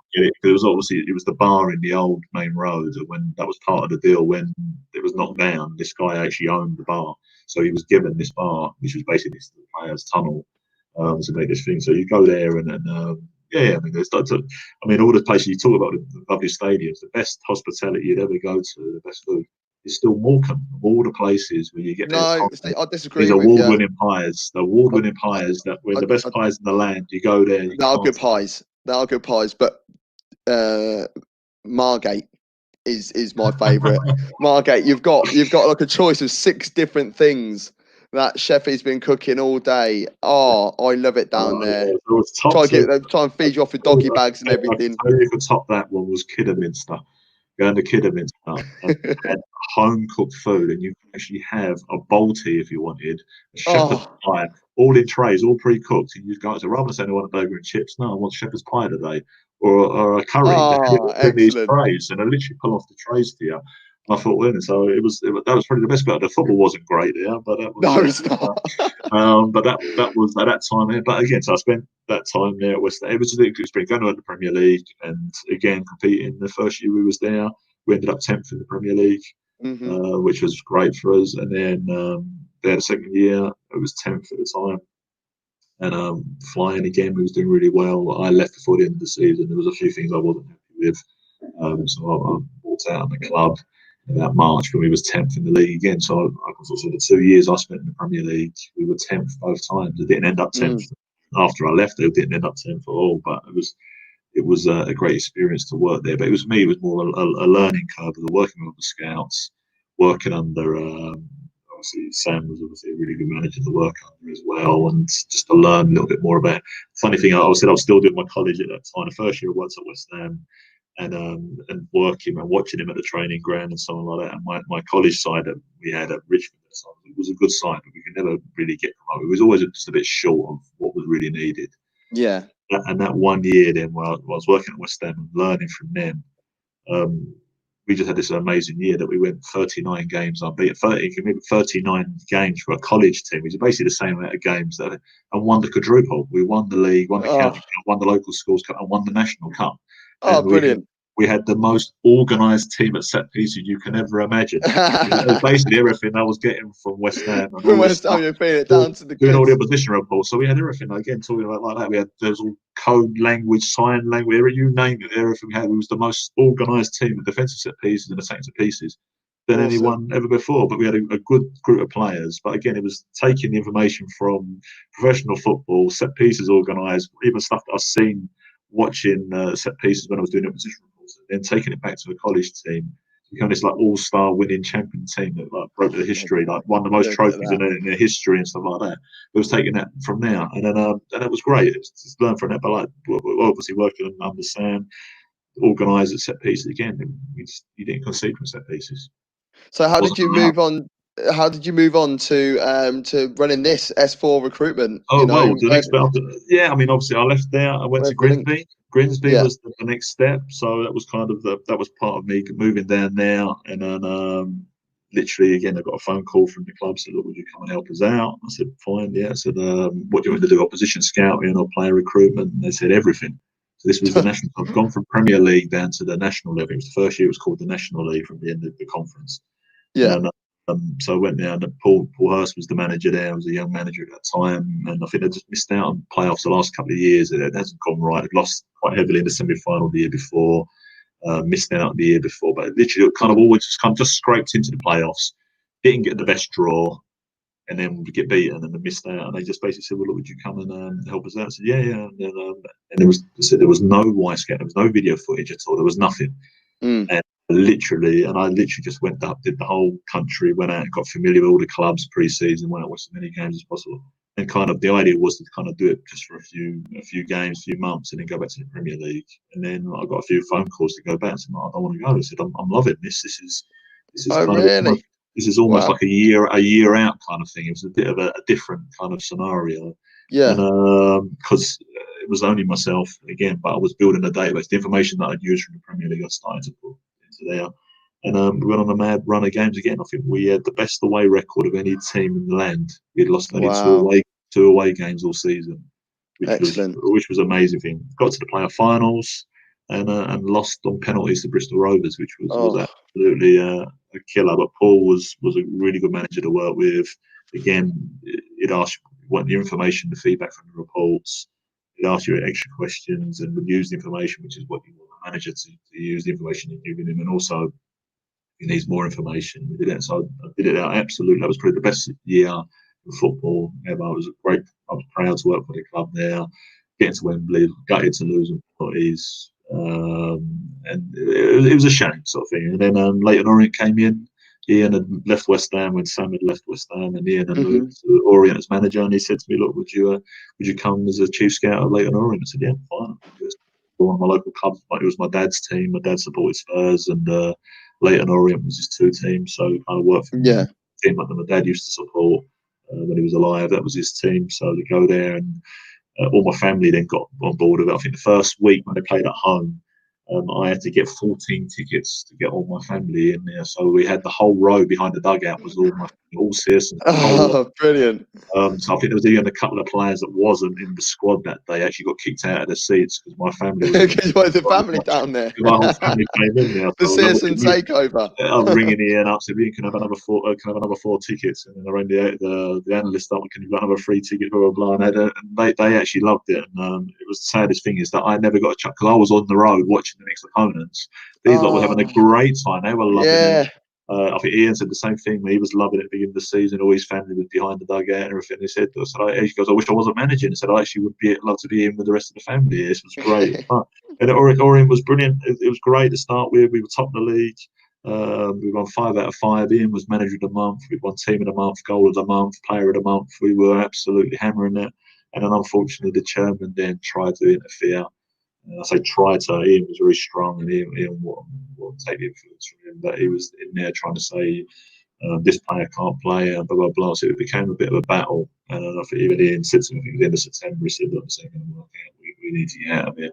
It was obviously it was the bar in the old main road when that was part of the deal when it was knocked down. This guy actually owned the bar, so he was given this bar, which was basically the players' tunnel, to make this thing. So you go there and yeah, I mean, I mean, all the places you talk about, the lovely stadiums, the best hospitality you'd ever go to, the best food. Is still Morecambe, of all the places where you get their No, pie, I these disagree with you. award-winning pies, the I, award-winning pies that were I, the best I, pies in the land. You go there, you they are can't. good pies. They are good pies, but uh, Margate is my favourite. Margate, you've got like a choice of 6 different things that Sheffy's been cooking all day. Oh, I love it down Yeah, there. there was Try tops and of. try and feed you off with I doggy bags and can everything. tell you the top that one was Kidderminster. Going to Kidderminster and had home cooked food, and you can actually have a bolty if you wanted, a shepherd's Oh, pie, all in trays, all pre cooked. And you just go, so rather than saying I want a burger and chips, no, I want shepherd's pie today, or a curry. They had it oh, all in these excellent. trays, and they literally pull off the trays to you. And I thought, well, so that was probably the best bit. The football wasn't great there, but that was. No, it's not. But that was at that time there. But again, so I spent that time there at West Ham. It was a good experience going to the Premier League and again competing. The first year we was there, we ended up 10th in the Premier League, Hmm. which was great for us. And then there the second year, it was 10th at the time. And flying again, we was doing really well. I left before the end of the season. There was a few things I wasn't happy with, so I bought out of the club about March when we was 10th in the league again. So I can sort of the 2 years I spent in the Premier League, we were 10th both times. It didn't end up 10th Mm. after I left. It didn't end up 10th at all, but it was a great experience to work there. But it was me. It was more a learning curve of the working with the scouts, working under. Obviously, Sam was obviously a really good manager to work under as well, and just to learn a little bit more about. Funny thing, I said I was still doing my college at that time. The first year I worked at West Ham, and working and watching him at the training ground and so on like that. And my college side that we had at Richmond at the time, it was a good side, but we could never really get promoted. It was always just a bit short of what was really needed. Yeah. And that 1 year then, when I was working at West Ham and learning from them, um, we just had this amazing year that we went 39 games unbeaten, 39 games for a college team, which is basically the same amount of games and won the quadruple. We won the league, won the county Oh, cup, won the local schools cup, and won the national cup. oh, And brilliant. we had the most organised team at set pieces you can ever imagine. It was basically everything I was getting from West Ham and From all this West Ham, stuff, you're feeling it down to the doing all the goods. opposition reports. So we had everything again talking about like that. There was all code language, sign language, you name it, everything we had. We was the most organised team of defensive set pieces and attacking set pieces than Awesome. anyone ever before. But we had a good group of players. But again, it was taking the information from professional football, set pieces organised, even stuff that I've seen watching set pieces when I was doing opposition reports, and then taking it back to the college team. Become this like all-star winning champion team that like broke the history, like won the most Look at trophies that. in their history and stuff like that. It was taking that from there, and it was great. It was just learn from that, but like obviously working under Sam, organised at set pieces again. You didn't concede from set pieces. So It how did wasn't you allowed. move on? How did you move on to running this S4 recruitment? Oh well, the next bit after, yeah. I mean, obviously, I left there. I went to Where's the link? Grimsby. Grimsby Yeah. was the next step, so that was kind of that was part of me moving down there, and then literally, again, I got a phone call from the club, said, look, would you come and help us out? I said, fine, yeah. I said, what do you want to do, opposition scouting or player recruitment? And they said, everything. So this was the national. I've gone from Premier League down to the national level. It was the first year it was called the National League from the end of the conference. Yeah. And so I went down, and Paul Hurst was the manager there. I was a young manager at that time, and I think they just missed out on playoffs the last couple of years. It hasn't gone right. They've lost quite heavily in the semi-final the year before, missed out the year before, but literally kind of always just scraped into the playoffs, didn't get the best draw, and then would get beaten and then missed out. And they just basically said, well, look, would you come and help us out? I said, yeah. And then, there was no Y-scan, there was no video footage at all, there was nothing. And I literally just went up, did the whole country, went out and got familiar with all the clubs pre-season, went out and watched as many games as possible. And kind of the idea was to kind of do it just for a few games, a few months, and then go back to the Premier League. And then I got a few phone calls to go back. I said, I don't want to go. I said, I'm loving this. This is Oh, kind really? of this is almost Wow. like a year out kind of thing. It was a bit of a different kind of scenario. Yeah. And because it was only myself again, but I was building a database. The information that I'd used from the Premier League, I started to put into there. And we went on a mad run of games again. I think we had the best away record of any team in the land. We had lost only Wow. two away games all season, Excellent. which was an amazing thing. Got to the playoff finals and lost on penalties to Bristol Rovers, which was absolutely a killer. But Paul was a really good manager to work with. Again, he'd ask what the information, the feedback from the reports. He'd ask you extra questions and would use the information, which is what you want the manager to use, the information you're giving him, and also he needs more information. We did it, so I did it out absolutely. That was probably the best year of football ever. I was proud to work for the club there. Getting to Wembley, gutted to lose penalties, and it was a shame, sort of thing. And then Leyton Orient came in. Ian had left West Ham when Sam had left West Ham, and Ian had moved to Orient as manager. And he said to me, "Look, would you come as a chief scout at Leyton Orient?" I said, "Yeah, fine." One of my local clubs, it was my dad's team. My dad supported Spurs, and Leyton Orient was his two teams, so kind of worked for the team that my dad used to support when he was alive. That was his team, so to go there, and all my family then got on board with it. I think the first week when they played at home, I had to get 14 tickets to get all my family in there. So we had the whole row behind the dugout was all Searson. Oh, brilliant. So I think there was even a couple of players that wasn't in the squad that day actually got kicked out of their seats because my family was the family down there. My whole family came in there. The Searson takeover. I'm ringing Ian up, said, "We can have another four tickets." And then I rang the analyst up, "Can you have another free ticket?" Blah blah blah. And they actually loved it. And it was the saddest thing is that I never got a chance because I was on the road watching the next opponents. These lot were having a great time. They were loving it. I think Ian said the same thing. He was loving it at the beginning of the season. All his family was behind the dugout and everything. He said, he goes, "I wish I wasn't managing." He said, "I actually would love to be in with the rest of the family. This was great." And Orient was brilliant. It was great to start with. We were top of the league. We won 5 out of 5. Ian was manager of the month. We won team of the month, goal of the month, player of the month. We were absolutely hammering it. And then unfortunately, the chairman then tried to interfere. I say try to. Ian was very strong, and Ian won't take the influence from him. But he was in there trying to say this player can't play, and blah blah blah. So it became a bit of a battle. And I think even Ian said to me, I think at the end of September, he said, "Look, this ain't going to work out. We need to get out of here."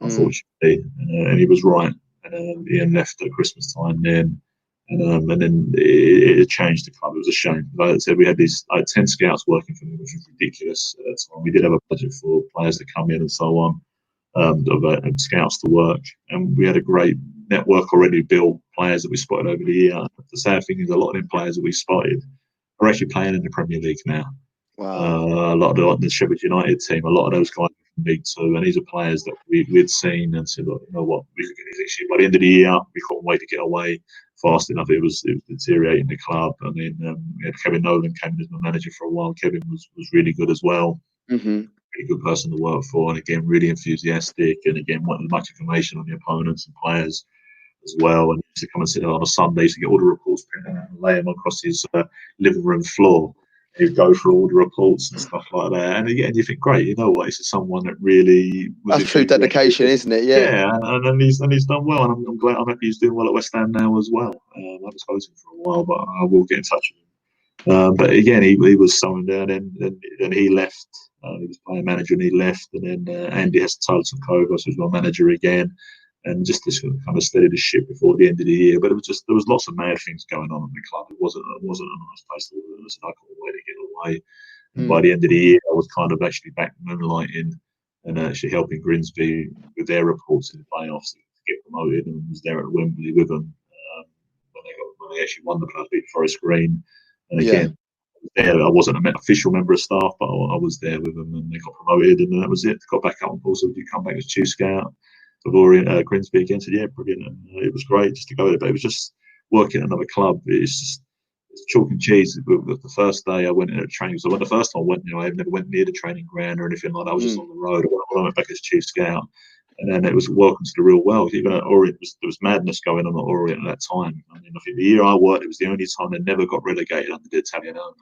Unfortunately, and he was right. And Ian left at Christmas time then. And then it changed the club. It was a shame. Like I said, I had 10 scouts working for me, which was ridiculous at that time. We did have a budget for players to come in and so on. Of scouts to work, and we had a great network already built. Players that we spotted over the year. The sad thing is, a lot of them players that we spotted are actually playing in the Premier League now. Wow. A lot of the Sheffield United team, a lot of those guys from League Two, and these are players that we'd seen and said, "Look, you know what, we could get this issue by the end of the year." We couldn't wait to get away fast enough. It was deteriorating the club. I mean, we had Kevin Nolan came as my manager for a while. Kevin was really good as well. Really good person to work for, and again really enthusiastic, and again wanted much information on the opponents and players as well. And he used to come and sit on a Sunday to get all the reports printed out and lay them across his living room floor. He'd go through all the reports and stuff like that. And again, you think, great, you know what? This is someone that really was. That's true dedication, isn't it? Yeah, and he's done well, and I'm glad. I'm happy he's doing well at West Ham now as well. I haven't spoken to him for a while, but I will get in touch with him. But again, he was someone there, and he left. He was playing manager and he left, and then Andy Hester took over, so he was my manager again. and just to kind of steady the ship before the end of the year. But there was lots of mad things going on in the club. It wasn't a nice place to work. It was like a way to get away. And by the end of the year, I was kind of actually back moonlighting and actually helping Grimsby with their reports in the playoffs to get promoted, and was there at Wembley with them when they actually won the playoffs, beat Forest Green. And again, there I wasn't an official member of staff, but I was there with them, and they got promoted, and that was it. Got back up and Paul said, "You come back as chief scout of Orient Grimsby again." I said, "Yeah, brilliant." And it was great just to go there, but it was just working at another club. It's chalk and cheese. The first day I went in at training, so when the first time I went there, I never went near the training ground or anything like that. I was just on the road. I went back as chief scout, and then it was welcome to the real world. Even at Orient, there was madness going on at Orient at that time. I mean, I think the year I worked, it was the only time they never got relegated under the Italian owner.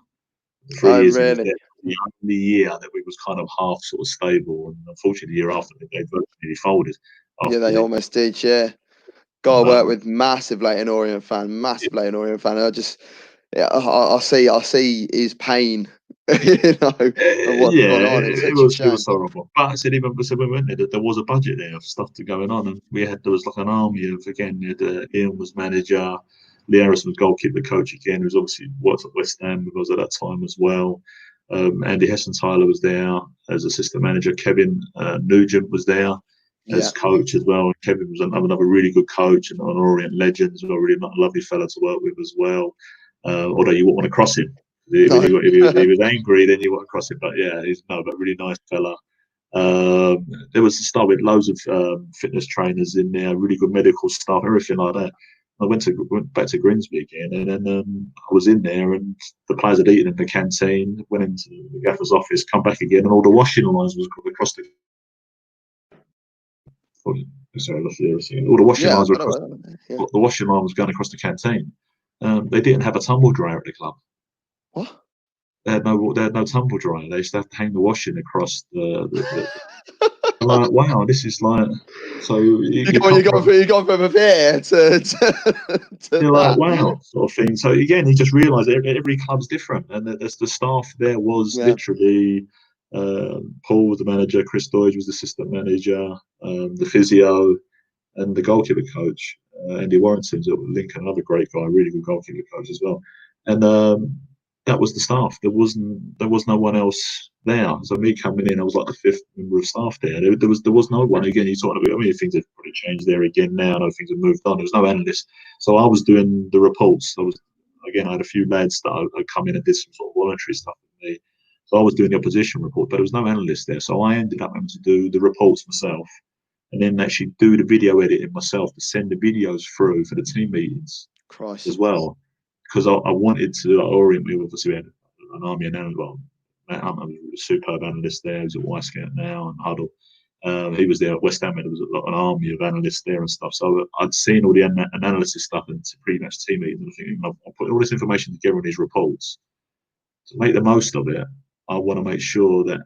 3 years really? The only year that we was kind of half sort of stable, and unfortunately the year after they virtually folded. Yeah, they almost did. Yeah, I work with massive Leyton Orient fan. I see his pain. You know, what's gone on. It was horrible. But I said, even when we went there, there was a budget there of stuff going on, and there was like an army of, again, Ian was manager, Lee Harrison was goalkeeper coach again, who's obviously worked at West Ham with us at that time as well. Andy Heston-Tyler was there as assistant manager. Kevin Nugent was there as coach as well. Kevin was another really good coach and an Orient legend as well, really lovely fella to work with as well. Although you wouldn't want to cross him. If he was angry, then you want to cross him. But yeah, but really nice fella. There was a start with loads of fitness trainers in there, really good medical staff, everything like that. I went back to Grimsby again, and then I was in there, and the players had eaten in the canteen. Went into the gaffer's office, come back again, and all the washing lines was across the. Sorry, I lost everything. All the washing lines were across. The washing line was going across the canteen. They didn't have a tumble dryer at the club. What? They had no tumble dryer. They used to have to hang the washing across the like, wow, this is like, so you gone from a beer to you're like, wow, sort of thing. So again, you just realise that every club's different, and the staff there was literally Paul was the manager, Chris Doidge was the assistant manager, the physio, and the goalkeeper coach. Andy Warrington's at Lincoln, another great guy, really good goalkeeper coach as well, and that was the staff. There was no one else there. So me coming in, I was like the fifth member of staff there. There was no one. Again, you talking about. I mean, things have probably changed there again now. I know things have moved on. There was no analyst, so I was doing the reports. I had a few lads that had come in and did some sort of voluntary stuff with me. So I was doing the opposition report, but there was no analyst there. So I ended up having to do the reports myself, and then actually do the video editing myself to send the videos through for the team meetings as well. Because I wanted to orient me. Obviously, we had an army of analysts. Well, Matt Hunt, a superb analyst there. He's at Wyscout now and Huddle. He was there at West Ham. There was an army of analysts there and stuff. So I'd seen all the analysis stuff into pre-match team meetings. And thinking, I'll put all this information together in these reports to make the most of it. I want to make sure that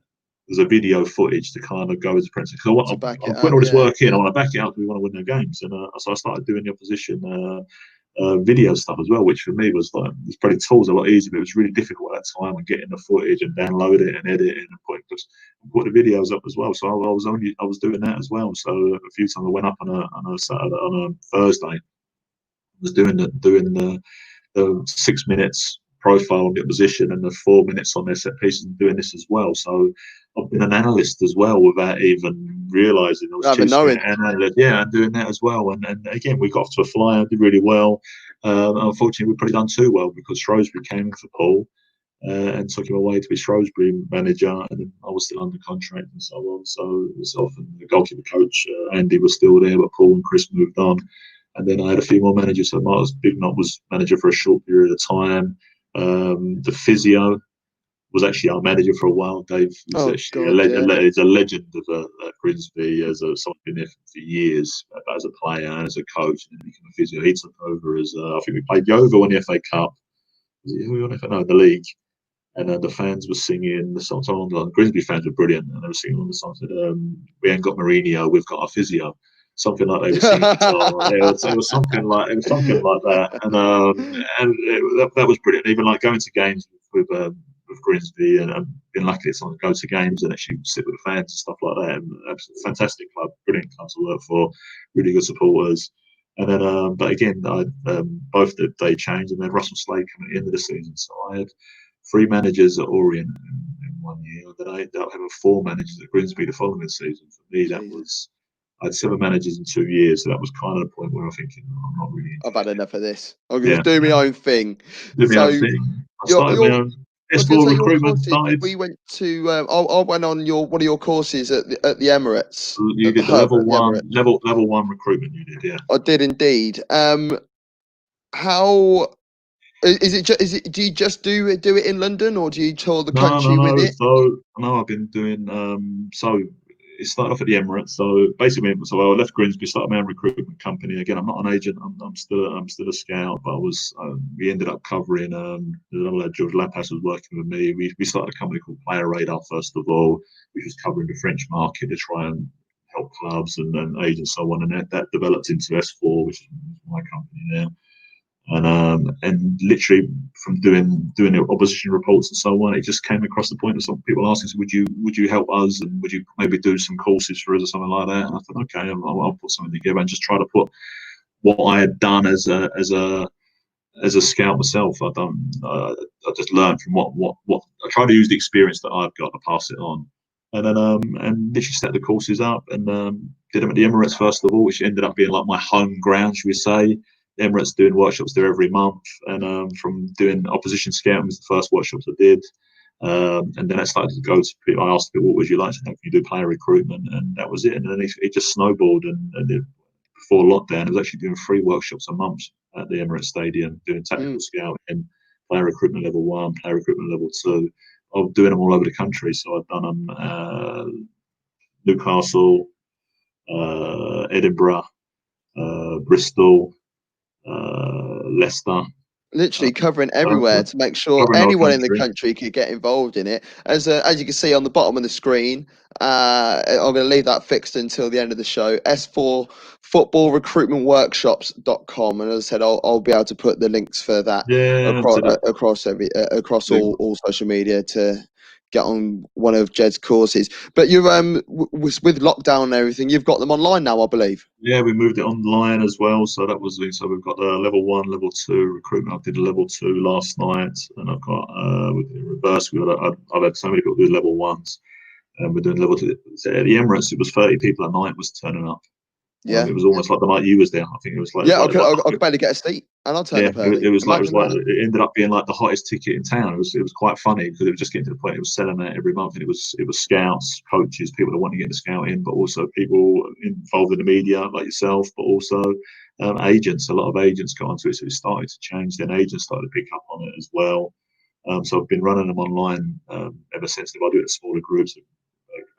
there's a video footage to kind of go as a principle. So I'm putting all this work in. I want to back it up. We want to win their games, and so I started doing the opposition. Video stuff as well, which for me was like, it's probably tools a lot easier, but it was really difficult at that time and getting the footage and download it and edit it and put the videos up as well. So I was doing that as well. So a few times I went up on a Saturday, on a Thursday, I was doing the 6 minutes profile on the opposition and the 4 minutes on their set pieces and doing this as well. So I've been an analyst as well without even realising I was and doing that as well. And again, we got off to a flyer, did really well. Unfortunately, we probably done too well because Shrewsbury came for Paul and took him away to be Shrewsbury manager, and then I was still under contract and so on. So myself and the goalkeeper coach Andy was still there, but Paul and Chris moved on. And then I had a few more managers. So Marcus Bignot was manager for a short period of time. The physio was actually our manager for a while. Dave is he's a legend of Grimsby as someone been there for years, as a player and as a coach, and then became a physio. He took over as I think we played Yeovil in the FA Cup. The league, and the fans were singing the song. The Grimsby fans were brilliant, and they were singing on the song. Said, "We ain't got Mourinho, we've got our physio." Something like they were singing. It was something like that, and that was brilliant. Even like going to games with with Grimsby, and I've been lucky to go to games and actually sit with the fans and stuff like that. And fantastic club, brilliant club to work for, really good supporters. And then, but again, both they changed, and then Russell Slade coming at the end of the season. So I had 3 managers at Orient in 1 year. Then I ended up having 4 managers at Grimsby the following season. For me, that was, I had 7 managers in 2 years, so that was kind of the point where I'm thinking, I'm not really. I've had enough of this. I'm going to do my own thing. Did my So own thing. I your started my own. I was going to S4 say your recruitment courses. started. We went to. I went on one of your courses at the Emirates. You At the did the hub level at the one, Emirates. level 1 recruitment. You did, yeah. I did indeed. How is it? Is it? Do you just do it in London, or do you tour the country with No. it? So no, I've been doing. So it started off at the Emirates. So basically, I left Grimsby, started my own recruitment company. Again, I'm not an agent. I'm still a scout. But we ended up covering. The other lad, George Lapas, was working with me. We started a company called Player Radar first of all, which was covering the French market to try and help clubs and agents and so on. And that developed into S4, which is my company now. And literally from doing the opposition reports and so on, it just came across the point of some people asking, so would you help us, and would you maybe do some courses for us or something like that? And I thought, okay, I'll put something together and just try to put what I had done as a scout myself. I just learned from what I try to use the experience that I've got to pass it on. And then and literally set the courses up and did them at the Emirates first of all, which ended up being like my home ground, should we say. The Emirates doing workshops there every month, and from doing opposition scouting was the first workshops I did. And then I started to go to people. I asked people, what would you like to know? Can you do player recruitment? And that was it. And then it just snowballed. And before lockdown, I was actually doing 3 workshops a month at the Emirates Stadium, doing tactical scouting, player recruitment level 1, player recruitment level 2. I was doing them all over the country. So I've done them Newcastle, Edinburgh, Bristol, Leicester. Literally covering everywhere to make sure Covering our anyone in the country. country could get involved in it. As you can see on the bottom of the screen, I'm going to leave that fixed until the end of the show. S4 Football Recruitment Workshops.com, and as I said, I'll be able to put the links for that across all social media to get on one of Ged's courses. But you with lockdown and everything, you've got them online now, I believe. Yeah, we moved it online as well. So we've got the level 1, level 2 recruitment. I did a level 2 last night, and I've got with the reverse. I've had so many people do level 1s, and we're doing level 2. So at the Emirates, it was 30 people a night was turning up. Yeah, it was almost like the night you was there. I think it was like I could barely get a seat, and I turned up early. It ended up being like the hottest ticket in town. It was quite funny because it was just getting to the point. It was selling out every month, and it was scouts, coaches, people that want to get into scouting, but also people involved in the media like yourself, but also agents. A lot of agents got onto it, so it started to change. Then agents started to pick up on it as well. So I've been running them online ever since. If I do it in smaller groups,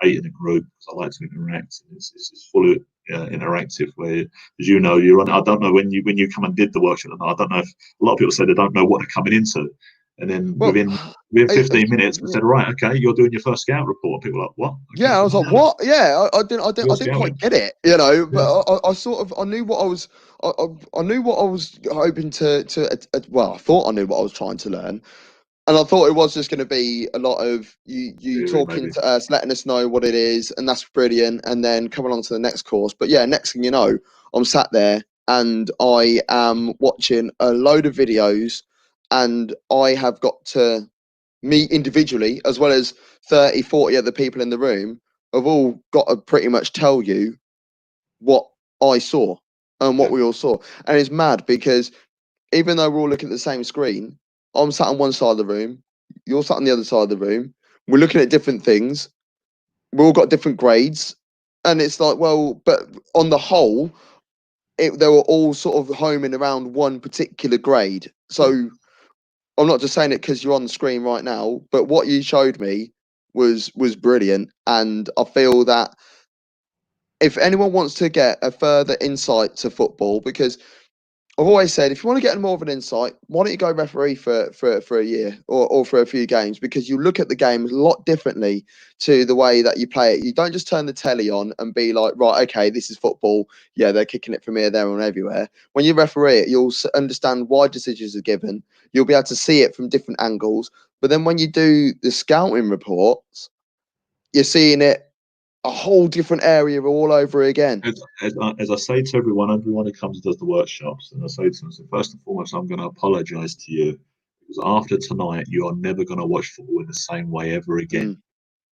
8 in a group, because I like to interact. It's fully interactive. Where, as you know, you're on. I don't know when you come and did the workshop. I don't know if a lot of people say they don't know what they're coming into, and then within 15 minutes, we said, right, okay, you're doing your first scout report. People are like, what? Okay, yeah, I was like, what? Yeah, I didn't quite get it, you know. But I knew what I was. I knew what I was hoping to. Well, I thought I knew what I was trying to learn. And I thought it was just going to be a lot of you talking to us, letting us know what it is, and that's brilliant. And then come along to the next course. But yeah, next thing you know, I'm sat there and I am watching a load of videos, and I have got to meet individually, as well as 30, 40 other people in the room, have all got to pretty much tell you what I saw and what we all saw. And it's mad because even though we're all looking at the same screen, I'm sat on one side of the room, you're sat on the other side of the room, we're looking at different things, we've all got different grades, and it's like, well, but on the whole, they were all sort of homing around one particular grade. So I'm not just saying it because you're on the screen right now, but what you showed me was brilliant, and I feel that if anyone wants to get a further insight to football, because I've always said, if you want to get more of an insight, why don't you go referee for a year or for a few games? Because you look at the game a lot differently to the way that you play it. You don't just turn the telly on and be like, right, okay, this is football. Yeah, they're kicking it from here, there, and everywhere. When you referee it, you'll understand why decisions are given. You'll be able to see it from different angles. But then when you do the scouting reports, you're seeing it a whole different area all over again. As I say to everyone who comes and does the workshops, and I say to them, so first and foremost, I'm going to apologise to you because after tonight, you are never going to watch football in the same way ever again. Mm.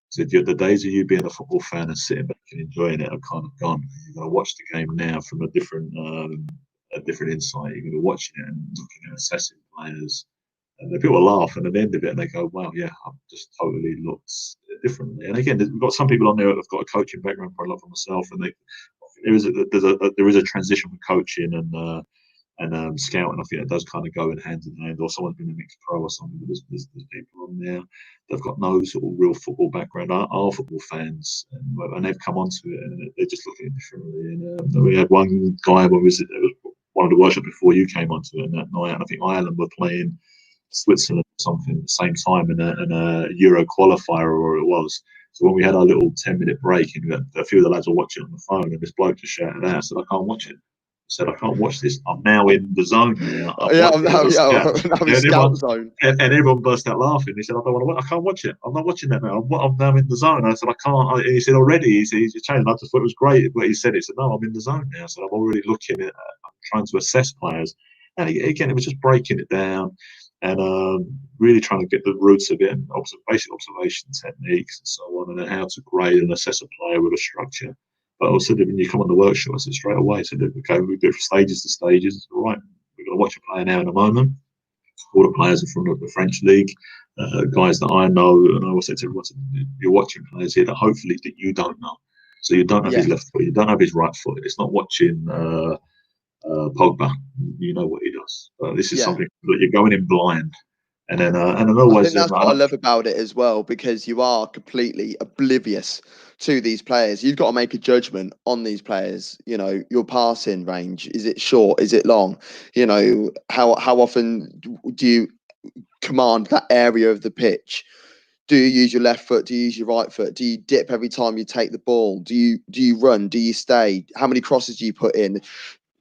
So the days of you being a football fan and sitting back and enjoying it are kind of gone. You're going to watch the game now from a different insight. You're going to be watching it and looking at assessing players. And the people laugh, and at the end of it, and they go, "Wow, yeah, I've just totally looked differently." And again, we've got some people on there that have got a coaching background, probably like myself, and there is a transition from coaching and scouting. I think it does kind of go in hand in hand. Or someone's been a mixed pro or something. But there's people on there that've got no sort of real football background, are football fans, and they've come onto it and they're just looking at it differently. And we had one guy when it was one of the workshops before you came onto it, and that night, and I think Ireland were playing Switzerland or something at the same time in a Euro qualifier, or it was. So when we had our little 10-minute break, and a few of the lads were watching on the phone, and this bloke just shouted out, I said, "I can't watch it." I said, "I can't watch this. I'm now in the zone now. I'm Yeah, watching I'm and scout zone. and everyone burst out laughing. He said, "I don't want to watch. I can't watch it. I'm not watching that now. I'm now in the zone." I said, "I can't." And he said, "Already." He's changed. I just thought it was great what he said. He said, "No, I'm in the zone now." So I'm already looking at, I'm trying to assess players. And again, it was just breaking it down and really trying to get the roots of it and basic observation techniques and so on, and then how to grade and assess a player with a structure. But also, when you come on the workshop, I said straight away, I said, "Okay, we do it from stages to stages. All right, we're going to watch a player now in a moment. All the players are from the French league, guys that I know, and I always say to everyone, you're watching players here that hopefully that you don't know. So you don't have his left foot, you don't have his right foot. It's not watching Pogba. You know what he does. This is something that you're going in blind." And then I always, think that's what I love about it as well, because you are completely oblivious to these players. You've got to make a judgment on these players. You know, your passing range, is it short? Is it long? You know, how often do you command that area of the pitch? Do you use your left foot? Do you use your right foot? Do you dip every time you take the ball? Do you run? Do you stay? How many crosses do you put in?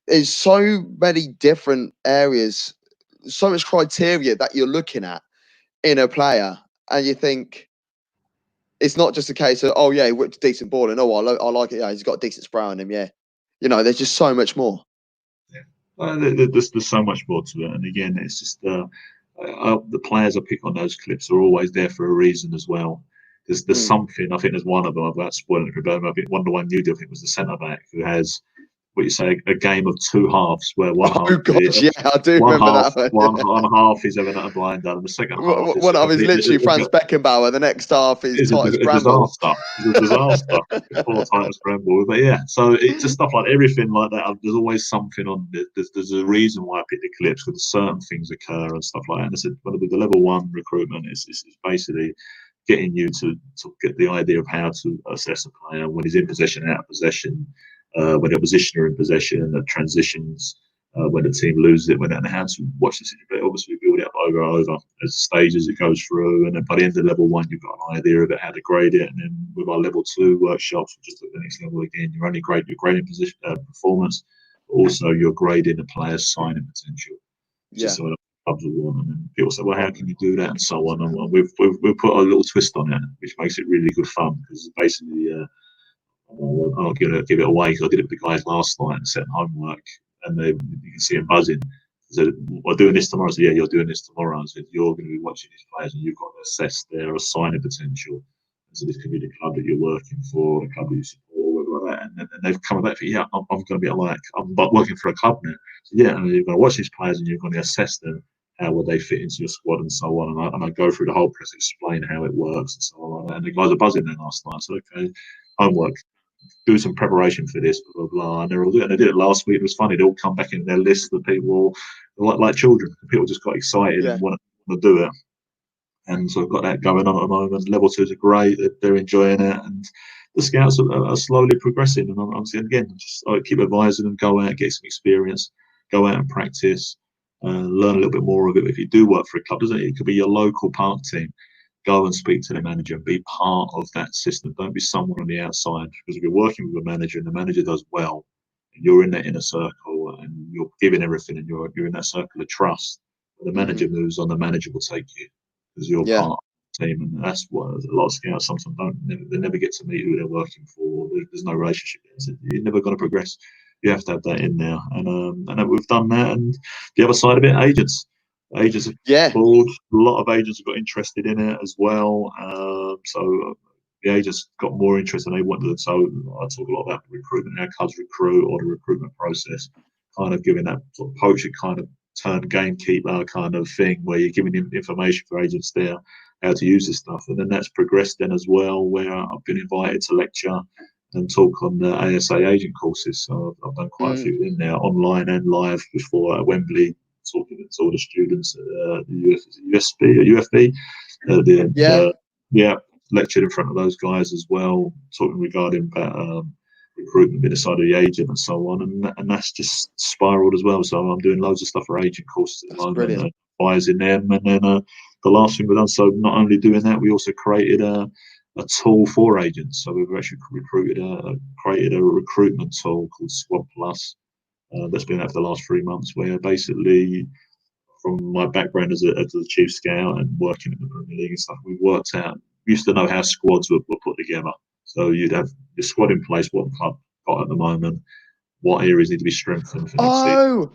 There's so many different areas, so much criteria that you're looking at in a player, and you think it's not just a case of, oh yeah, he whipped a decent ball and I like it. Yeah, he's got a decent spray on him. Yeah, you know, there's just so much more. There's so much more to it, and again, it's just the players I pick on those clips are always there for a reason as well. There's something. I think there's one of them. About spoiling it for them. I think one of the one you did, I think, was the centre back who has what you say, a game of two halves where one half, I do remember that one. One half is Everton and Blind and the second half is one half is literally Franz Beckenbauer. The next half is Titus Bramble. It's a disaster. Poor Titus Bramble. But yeah, so it's just stuff like everything like that. There's always something on it. There's a reason why I pick the clips because certain things occur and stuff like that. And I said, well, the level one recruitment is basically getting you to get the idea of how to assess a player when he's in possession, out of possession, when the opposition are in possession, the transitions, when the team loses it, when they're in the hands, watch this. But obviously, we build it up over and over as stages it goes through. And then by the end of level one, you've got an idea about how to grade it. And then with our level two workshops, which is the next level again, you're only grading position performance, but also you're grading the player's signing potential. Just so clubs will want. And then people say, well, how can you do that? And so on. And we've put a little twist on it, which makes it really good fun because basically, I'm not going to give it away because I did it with the guys last night and set homework, and you can see them buzzing. I said, "We're doing this tomorrow." I said, "Yeah, you're doing this tomorrow." I said, "You're going to be watching these players, and you've got to assess their signing potential." And so this could be the club that you're working for, the club that you support, whatever like that. And they've come back for, "Yeah, I'm going to be like, I'm working for a club now." So, yeah, and you're going to watch these players, and you're going to assess them. How would they fit into your squad and so on? And I go through the whole process, explain how it works and so on. Like that. And the guys are buzzing there last night. So, okay, homework. Do some preparation for this, blah, blah, blah. And they're all doing it. They did it last week. It was funny. They all come back in their list of people, like children. People just got excited and want to do it. And so I've got that going on at the moment. Level twos are great. They're enjoying it. And the scouts are slowly progressing. And I'm saying, again, just keep advising them, go out, get some experience, go out and practice, learn a little bit more of it. If you do work for a club, doesn't it? It could be your local park team. Go and speak to the manager and be part of that system. Don't be someone on the outside, because if you're working with a manager and the manager does well, and you're in that inner circle and you're giving everything and you're in that circle of trust, when the manager moves on, the manager will take you because you're part of the team. And that's what a lot of scouts sometimes don't. They never get to meet who they're working for. There's no relationship there. So you're never going to progress. You have to have that in there. And we've done that. And the other side of it, agents. Agents have called. A lot of agents have got interested in it as well. So the agents got more interest than they wanted. So I talk a lot about recruitment, how clubs recruit, or the recruitment process, kind of giving that sort of poacher kind of turn gamekeeper kind of thing, where you're giving them information for agents there how to use this stuff. And then that's progressed then as well, where I've been invited to lecture and talk on the ASA agent courses. So I've done quite a few in there, online and live, before at Wembley, talking to all the students at the USB or UFB. Lectured in front of those guys as well, talking regarding about recruitment, being a side of the agent and so on, and that's just spiraled as well. So I'm doing loads of stuff for agent courses at the moment, advising them, and then the last thing we've done. So not only doing that, we also created a tool for agents. So we've actually created a recruitment tool called Squad Plus. That's been out for the last 3 months, where basically, from my background as a chief scout and working in the Premier League and stuff, we worked out. We used to know how squads were put together. So you'd have your squad in place, what the club got at the moment, what areas need to be strengthened for next season.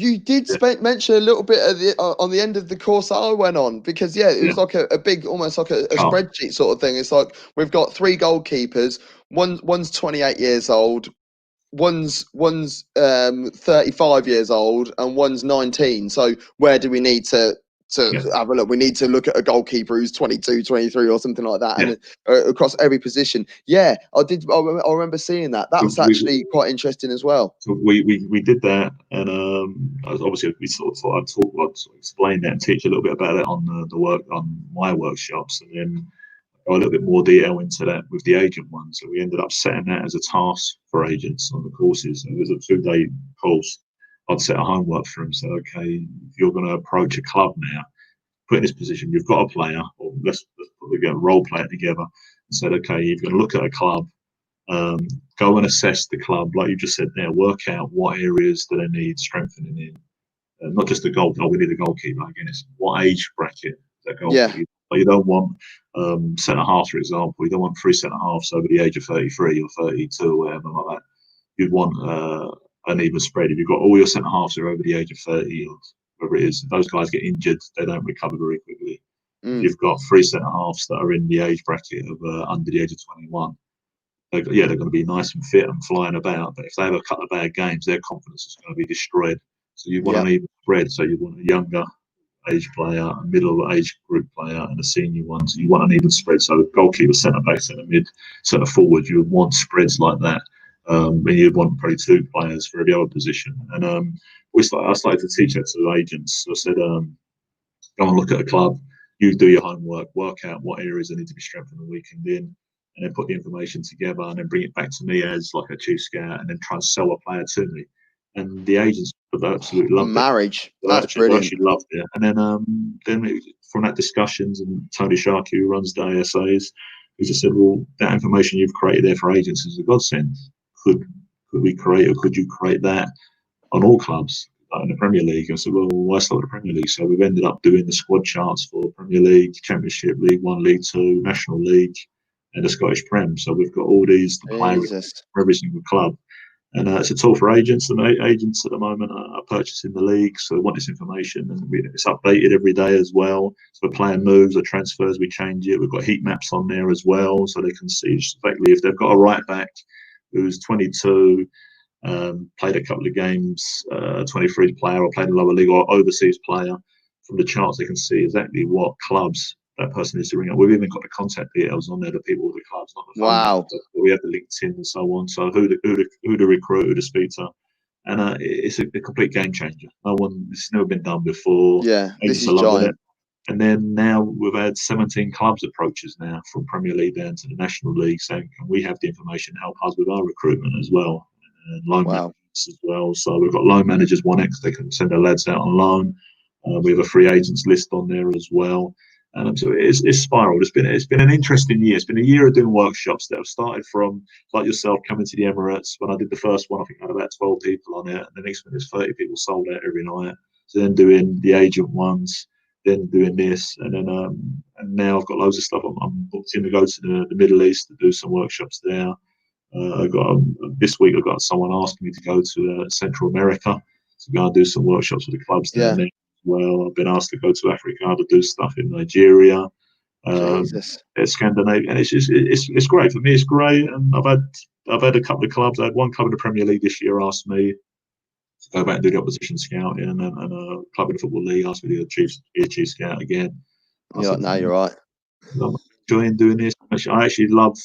You did mention a little bit at on the end of the course that I went on, because it was like a big, almost like a spreadsheet sort of thing. It's like we've got 3 goalkeepers. One's 28 years old. One's 35 years old, and one's 19. So where do we need to have a look? We need to look at a goalkeeper who's 22, 23 or something like that, and across every position. I remember seeing that. That was actually quite interesting as well. So we did that, and obviously we sort of thought I'd explain that and teach a little bit about it on my workshops, and then go a little bit more detail into that with the agent one. So we ended up setting that as a task for agents on the courses. It was a 2-day course. I'd set a homework for them. So, okay, if you're going to approach a club now, put in this position, you've got a player, or let's put a role player together, and said, okay, you're going to look at a club, go and assess the club, like you just said there, work out what areas do they need strengthening in. Not just the goalkeeper, we need a goalkeeper. Again, it's what age bracket that goalkeeper. You don't want centre half, for example. You don't want 3 centre halves over the age of 33 or 32 or whatever like that. You'd want an even spread. If you've got all your centre halves are over the age of 30 or whatever it is, if those guys get injured, they don't recover very quickly. You've got 3 centre halves that are in the age bracket of under the age of 21. They're going to be nice and fit and flying about, but if they have a couple of bad games, their confidence is going to be destroyed. So you want an even spread. So you want a younger age player, a middle age group player, and a senior one. So you want an even spread. So goalkeeper, centre back, centre mid, centre forward, you would want spreads like that. And you'd want probably 2 players for every other position. And I started to teach that to the agents. So I said, go and look at a club, you do your homework, work out what areas they need to be strengthened the weekend in, and then put the information together and then bring it back to me as like a chief scout, and then try and sell a player to me. And the agents absolutely loved marriage. it. That's brilliant. Actually loved it. And then from that discussions, and Tony Sharkey, who runs the ASAs, he just said, well, that information you've created there for agents is a godsend. Could we create, or could you create that on all clubs in the Premier League? I said, well, why start with the Premier League? So we've ended up doing the squad charts for Premier League, Championship, League 1, League 2, National League, and the Scottish Prem. So we've got all these players for every single club. And it's a tool for agents, and agents at the moment are purchasing the league, so they want this information, and it's updated every day as well. So we're playing moves or transfers, we change it. We've got heat maps on there as well, so they can see exactly if they've got a right back who's 22, played a couple of games, 23 player, or played a lower league or overseas player. From the charts, they can see exactly what clubs that person is to ring up. We've even got the contact details on there, the people with the clubs, not the phone. Wow. We have the LinkedIn and so on. So who to recruit, who to speak to. And it's a complete game changer. It's never been done before. Yeah, this is giant. And then now we've had 17 clubs approach us now, from Premier League down to the National League, saying, can we have the information to help us with our recruitment as well? And line as well. So we've got loan managers 1x, they can send their lads out on loan. We have a free agents list on there as well. And so it's spiraled. It's been an interesting year. It's been a year of doing workshops that have started from, like yourself, coming to the Emirates. When I did the first one, I think I had about 12 people on it. And the next one, there's 30 people sold out every night. So then doing the agent ones, then doing this, and then and now I've got loads of stuff. I'm booked in to go to the Middle East to do some workshops there. I got this week. I got someone asking me to go to Central America to go and do some workshops with the clubs down there. Well, I've been asked to go to Africa to do stuff in Nigeria, Scandinavia, and it's great for me. It's great, and I've had a couple of clubs. I had one club in the Premier League this year asked me to go back and do the opposition scouting, and a club in the Football League asked me to be a chief scout again. You're right. I'm enjoying doing this. I actually love.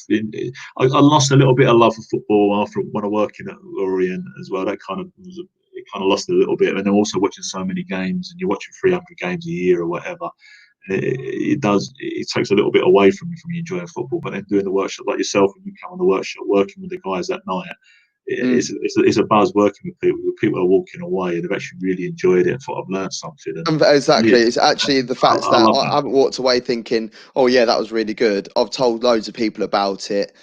I lost a little bit of love for football after when I working at Orient as well. That kind of lost a little bit, and then also watching so many games, and you're watching 300 games a year or whatever. It takes a little bit away from you enjoying football. But then doing the workshop like yourself, when you come on the workshop, working with the guys that night, it's a buzz working with people. People are walking away and they've actually really enjoyed it. I thought I've learned something. Exactly. It's actually the fact that I haven't walked away thinking, oh yeah, that was really good. I've told loads of people about it.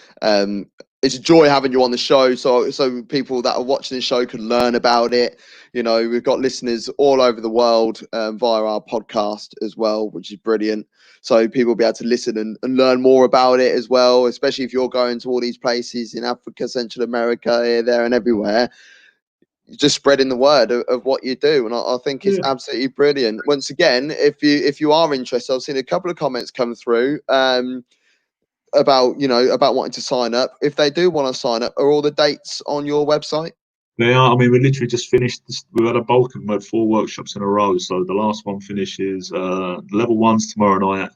It's a joy having you on the show, so people that are watching the show can learn about it. You know, we've got listeners all over the world via our podcast as well, which is brilliant. So people will be able to listen and learn more about it as well, especially if you're going to all these places in Africa, Central America, here, there and everywhere. Just spreading the word of what you do, and I think it's absolutely brilliant. Once again, if you are interested, I've seen a couple of comments come through about wanting to sign up. If they do want to sign up, are all the dates on your website? They are. I mean, we literally just finished. We've had a bulk of them. We had 4 workshops in a row. So the last one finishes level 1's tomorrow night.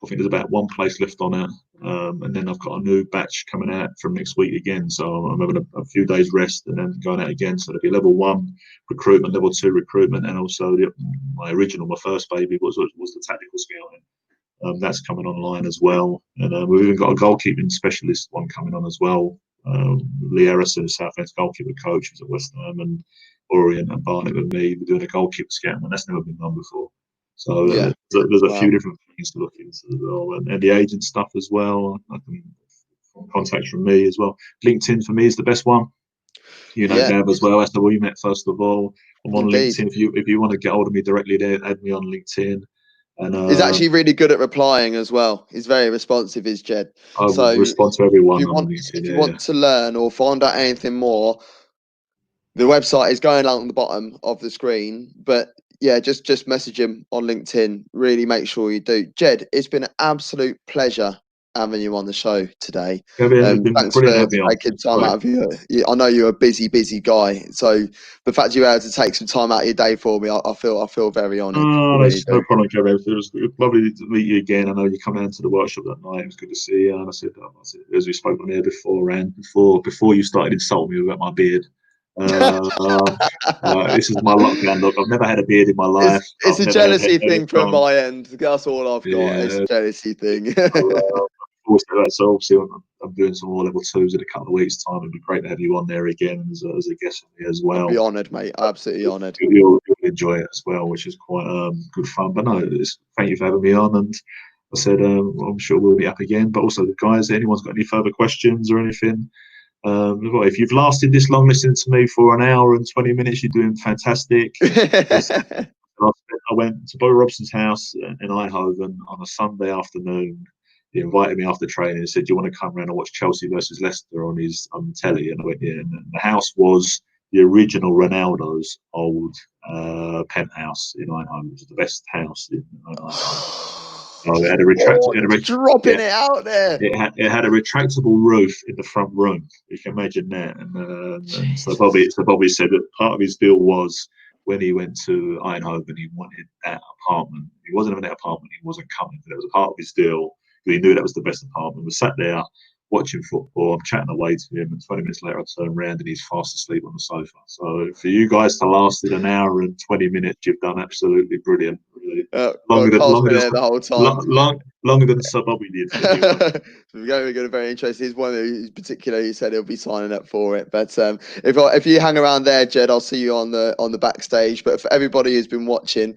I think there's about 1 place left on it. And then I've got a new batch coming out from next week again. So I'm having a few days rest and then going out again. So there'll be level 1 recruitment, level 2 recruitment, and also my first baby was the tactical scouting. That's coming online as well. And we've even got a goalkeeping specialist one coming on as well. Lee Harrison, Southend goalkeeper coach, who's at West Ham and Orient and Barnet with me. We're doing a goalkeeper scouting, and that's never been done before. So there's a few different things to look into as well, and the agent stuff as well. I can contact from me as well. LinkedIn for me is the best one. Gav as well. That's how we met first of all. I'm on LinkedIn. If you want to get hold of me directly, there, add me on LinkedIn. And he's actually really good at replying as well. He's very responsive, is Ged. I will respond to everyone. If you want to learn or find out anything more, the website is going along the bottom of the screen. But yeah, just message him on LinkedIn. Really make sure you do. Ged, it's been an absolute pleasure having you on the show today. Thanks for taking time out of your. I know you're a busy guy, so the fact you were able to take some time out of your day for me, I feel very honoured. Really no problem, Kevin. It was lovely to meet you again. I know you come down to the workshop that night. It was good to see you. And I said, as we spoke on there before you started insulting me about my beard. This is my lockdown look. I've never had a beard in my life. It's a jealousy thing from my end. That's all I've got. It's a jealousy thing. So obviously I'm doing some more level 2s in a couple of weeks' time. It'd be great to have you on there again as a guest as well. I'd be honoured, mate. Absolutely honoured. You'll enjoy it as well, which is quite good fun. But no, thank you for having me on. And I said I'm sure we'll be up again. But also, the guys, anyone's got any further questions or anything? If you've lasted this long listening to me for an hour and 20 minutes, you're doing fantastic. I went to Bo Robson's house in Eindhoven on a Sunday afternoon. He invited me after training and said, "Do you want to come around and watch Chelsea versus Leicester on telly?" And I went, "Yeah." And the house was the original Ronaldo's old penthouse in Eindhoven, which is the best house in Eindhoven. It had a dropping it out there. It had a retractable roof in the front room. You can imagine that. And so Bobby said that part of his deal was when he went to Eindhoven, he wanted that apartment. He wasn't having that apartment. He wasn't coming. But it was a part of his deal. He knew that was the best apartment. We sat there watching football. I'm chatting away to him, and 20 minutes later, I turn around and he's fast asleep on the sofa. So for you guys to last in an hour and 20 minutes, you've done absolutely brilliant. Really. Well, Carl's been there the whole time. Longer than Sububby did. Anyway. We're going to be very interesting. He's one who particularly he said he'll be signing up for it. But if you hang around there, Ged, I'll see you on the backstage. But for everybody who's been watching,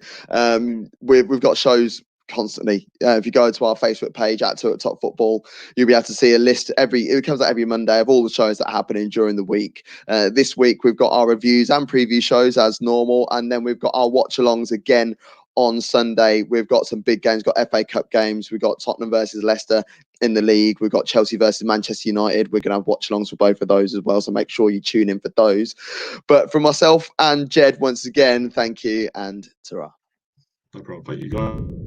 we've got shows constantly. If you go to our Facebook page at Top Football, you'll be able to see a list it comes out every Monday of all the shows that are happening during the week. This week we've got our reviews and preview shows as normal, and then we've got our watch alongs again on Sunday. We've got some big games, got FA Cup games, we've got Tottenham versus Leicester in the league, we've got Chelsea versus Manchester United. We're going to have watch alongs for both of those as well, so make sure you tune in for those. But for myself and Ged, once again, thank you and ta-ra. No problem. Thank you guys.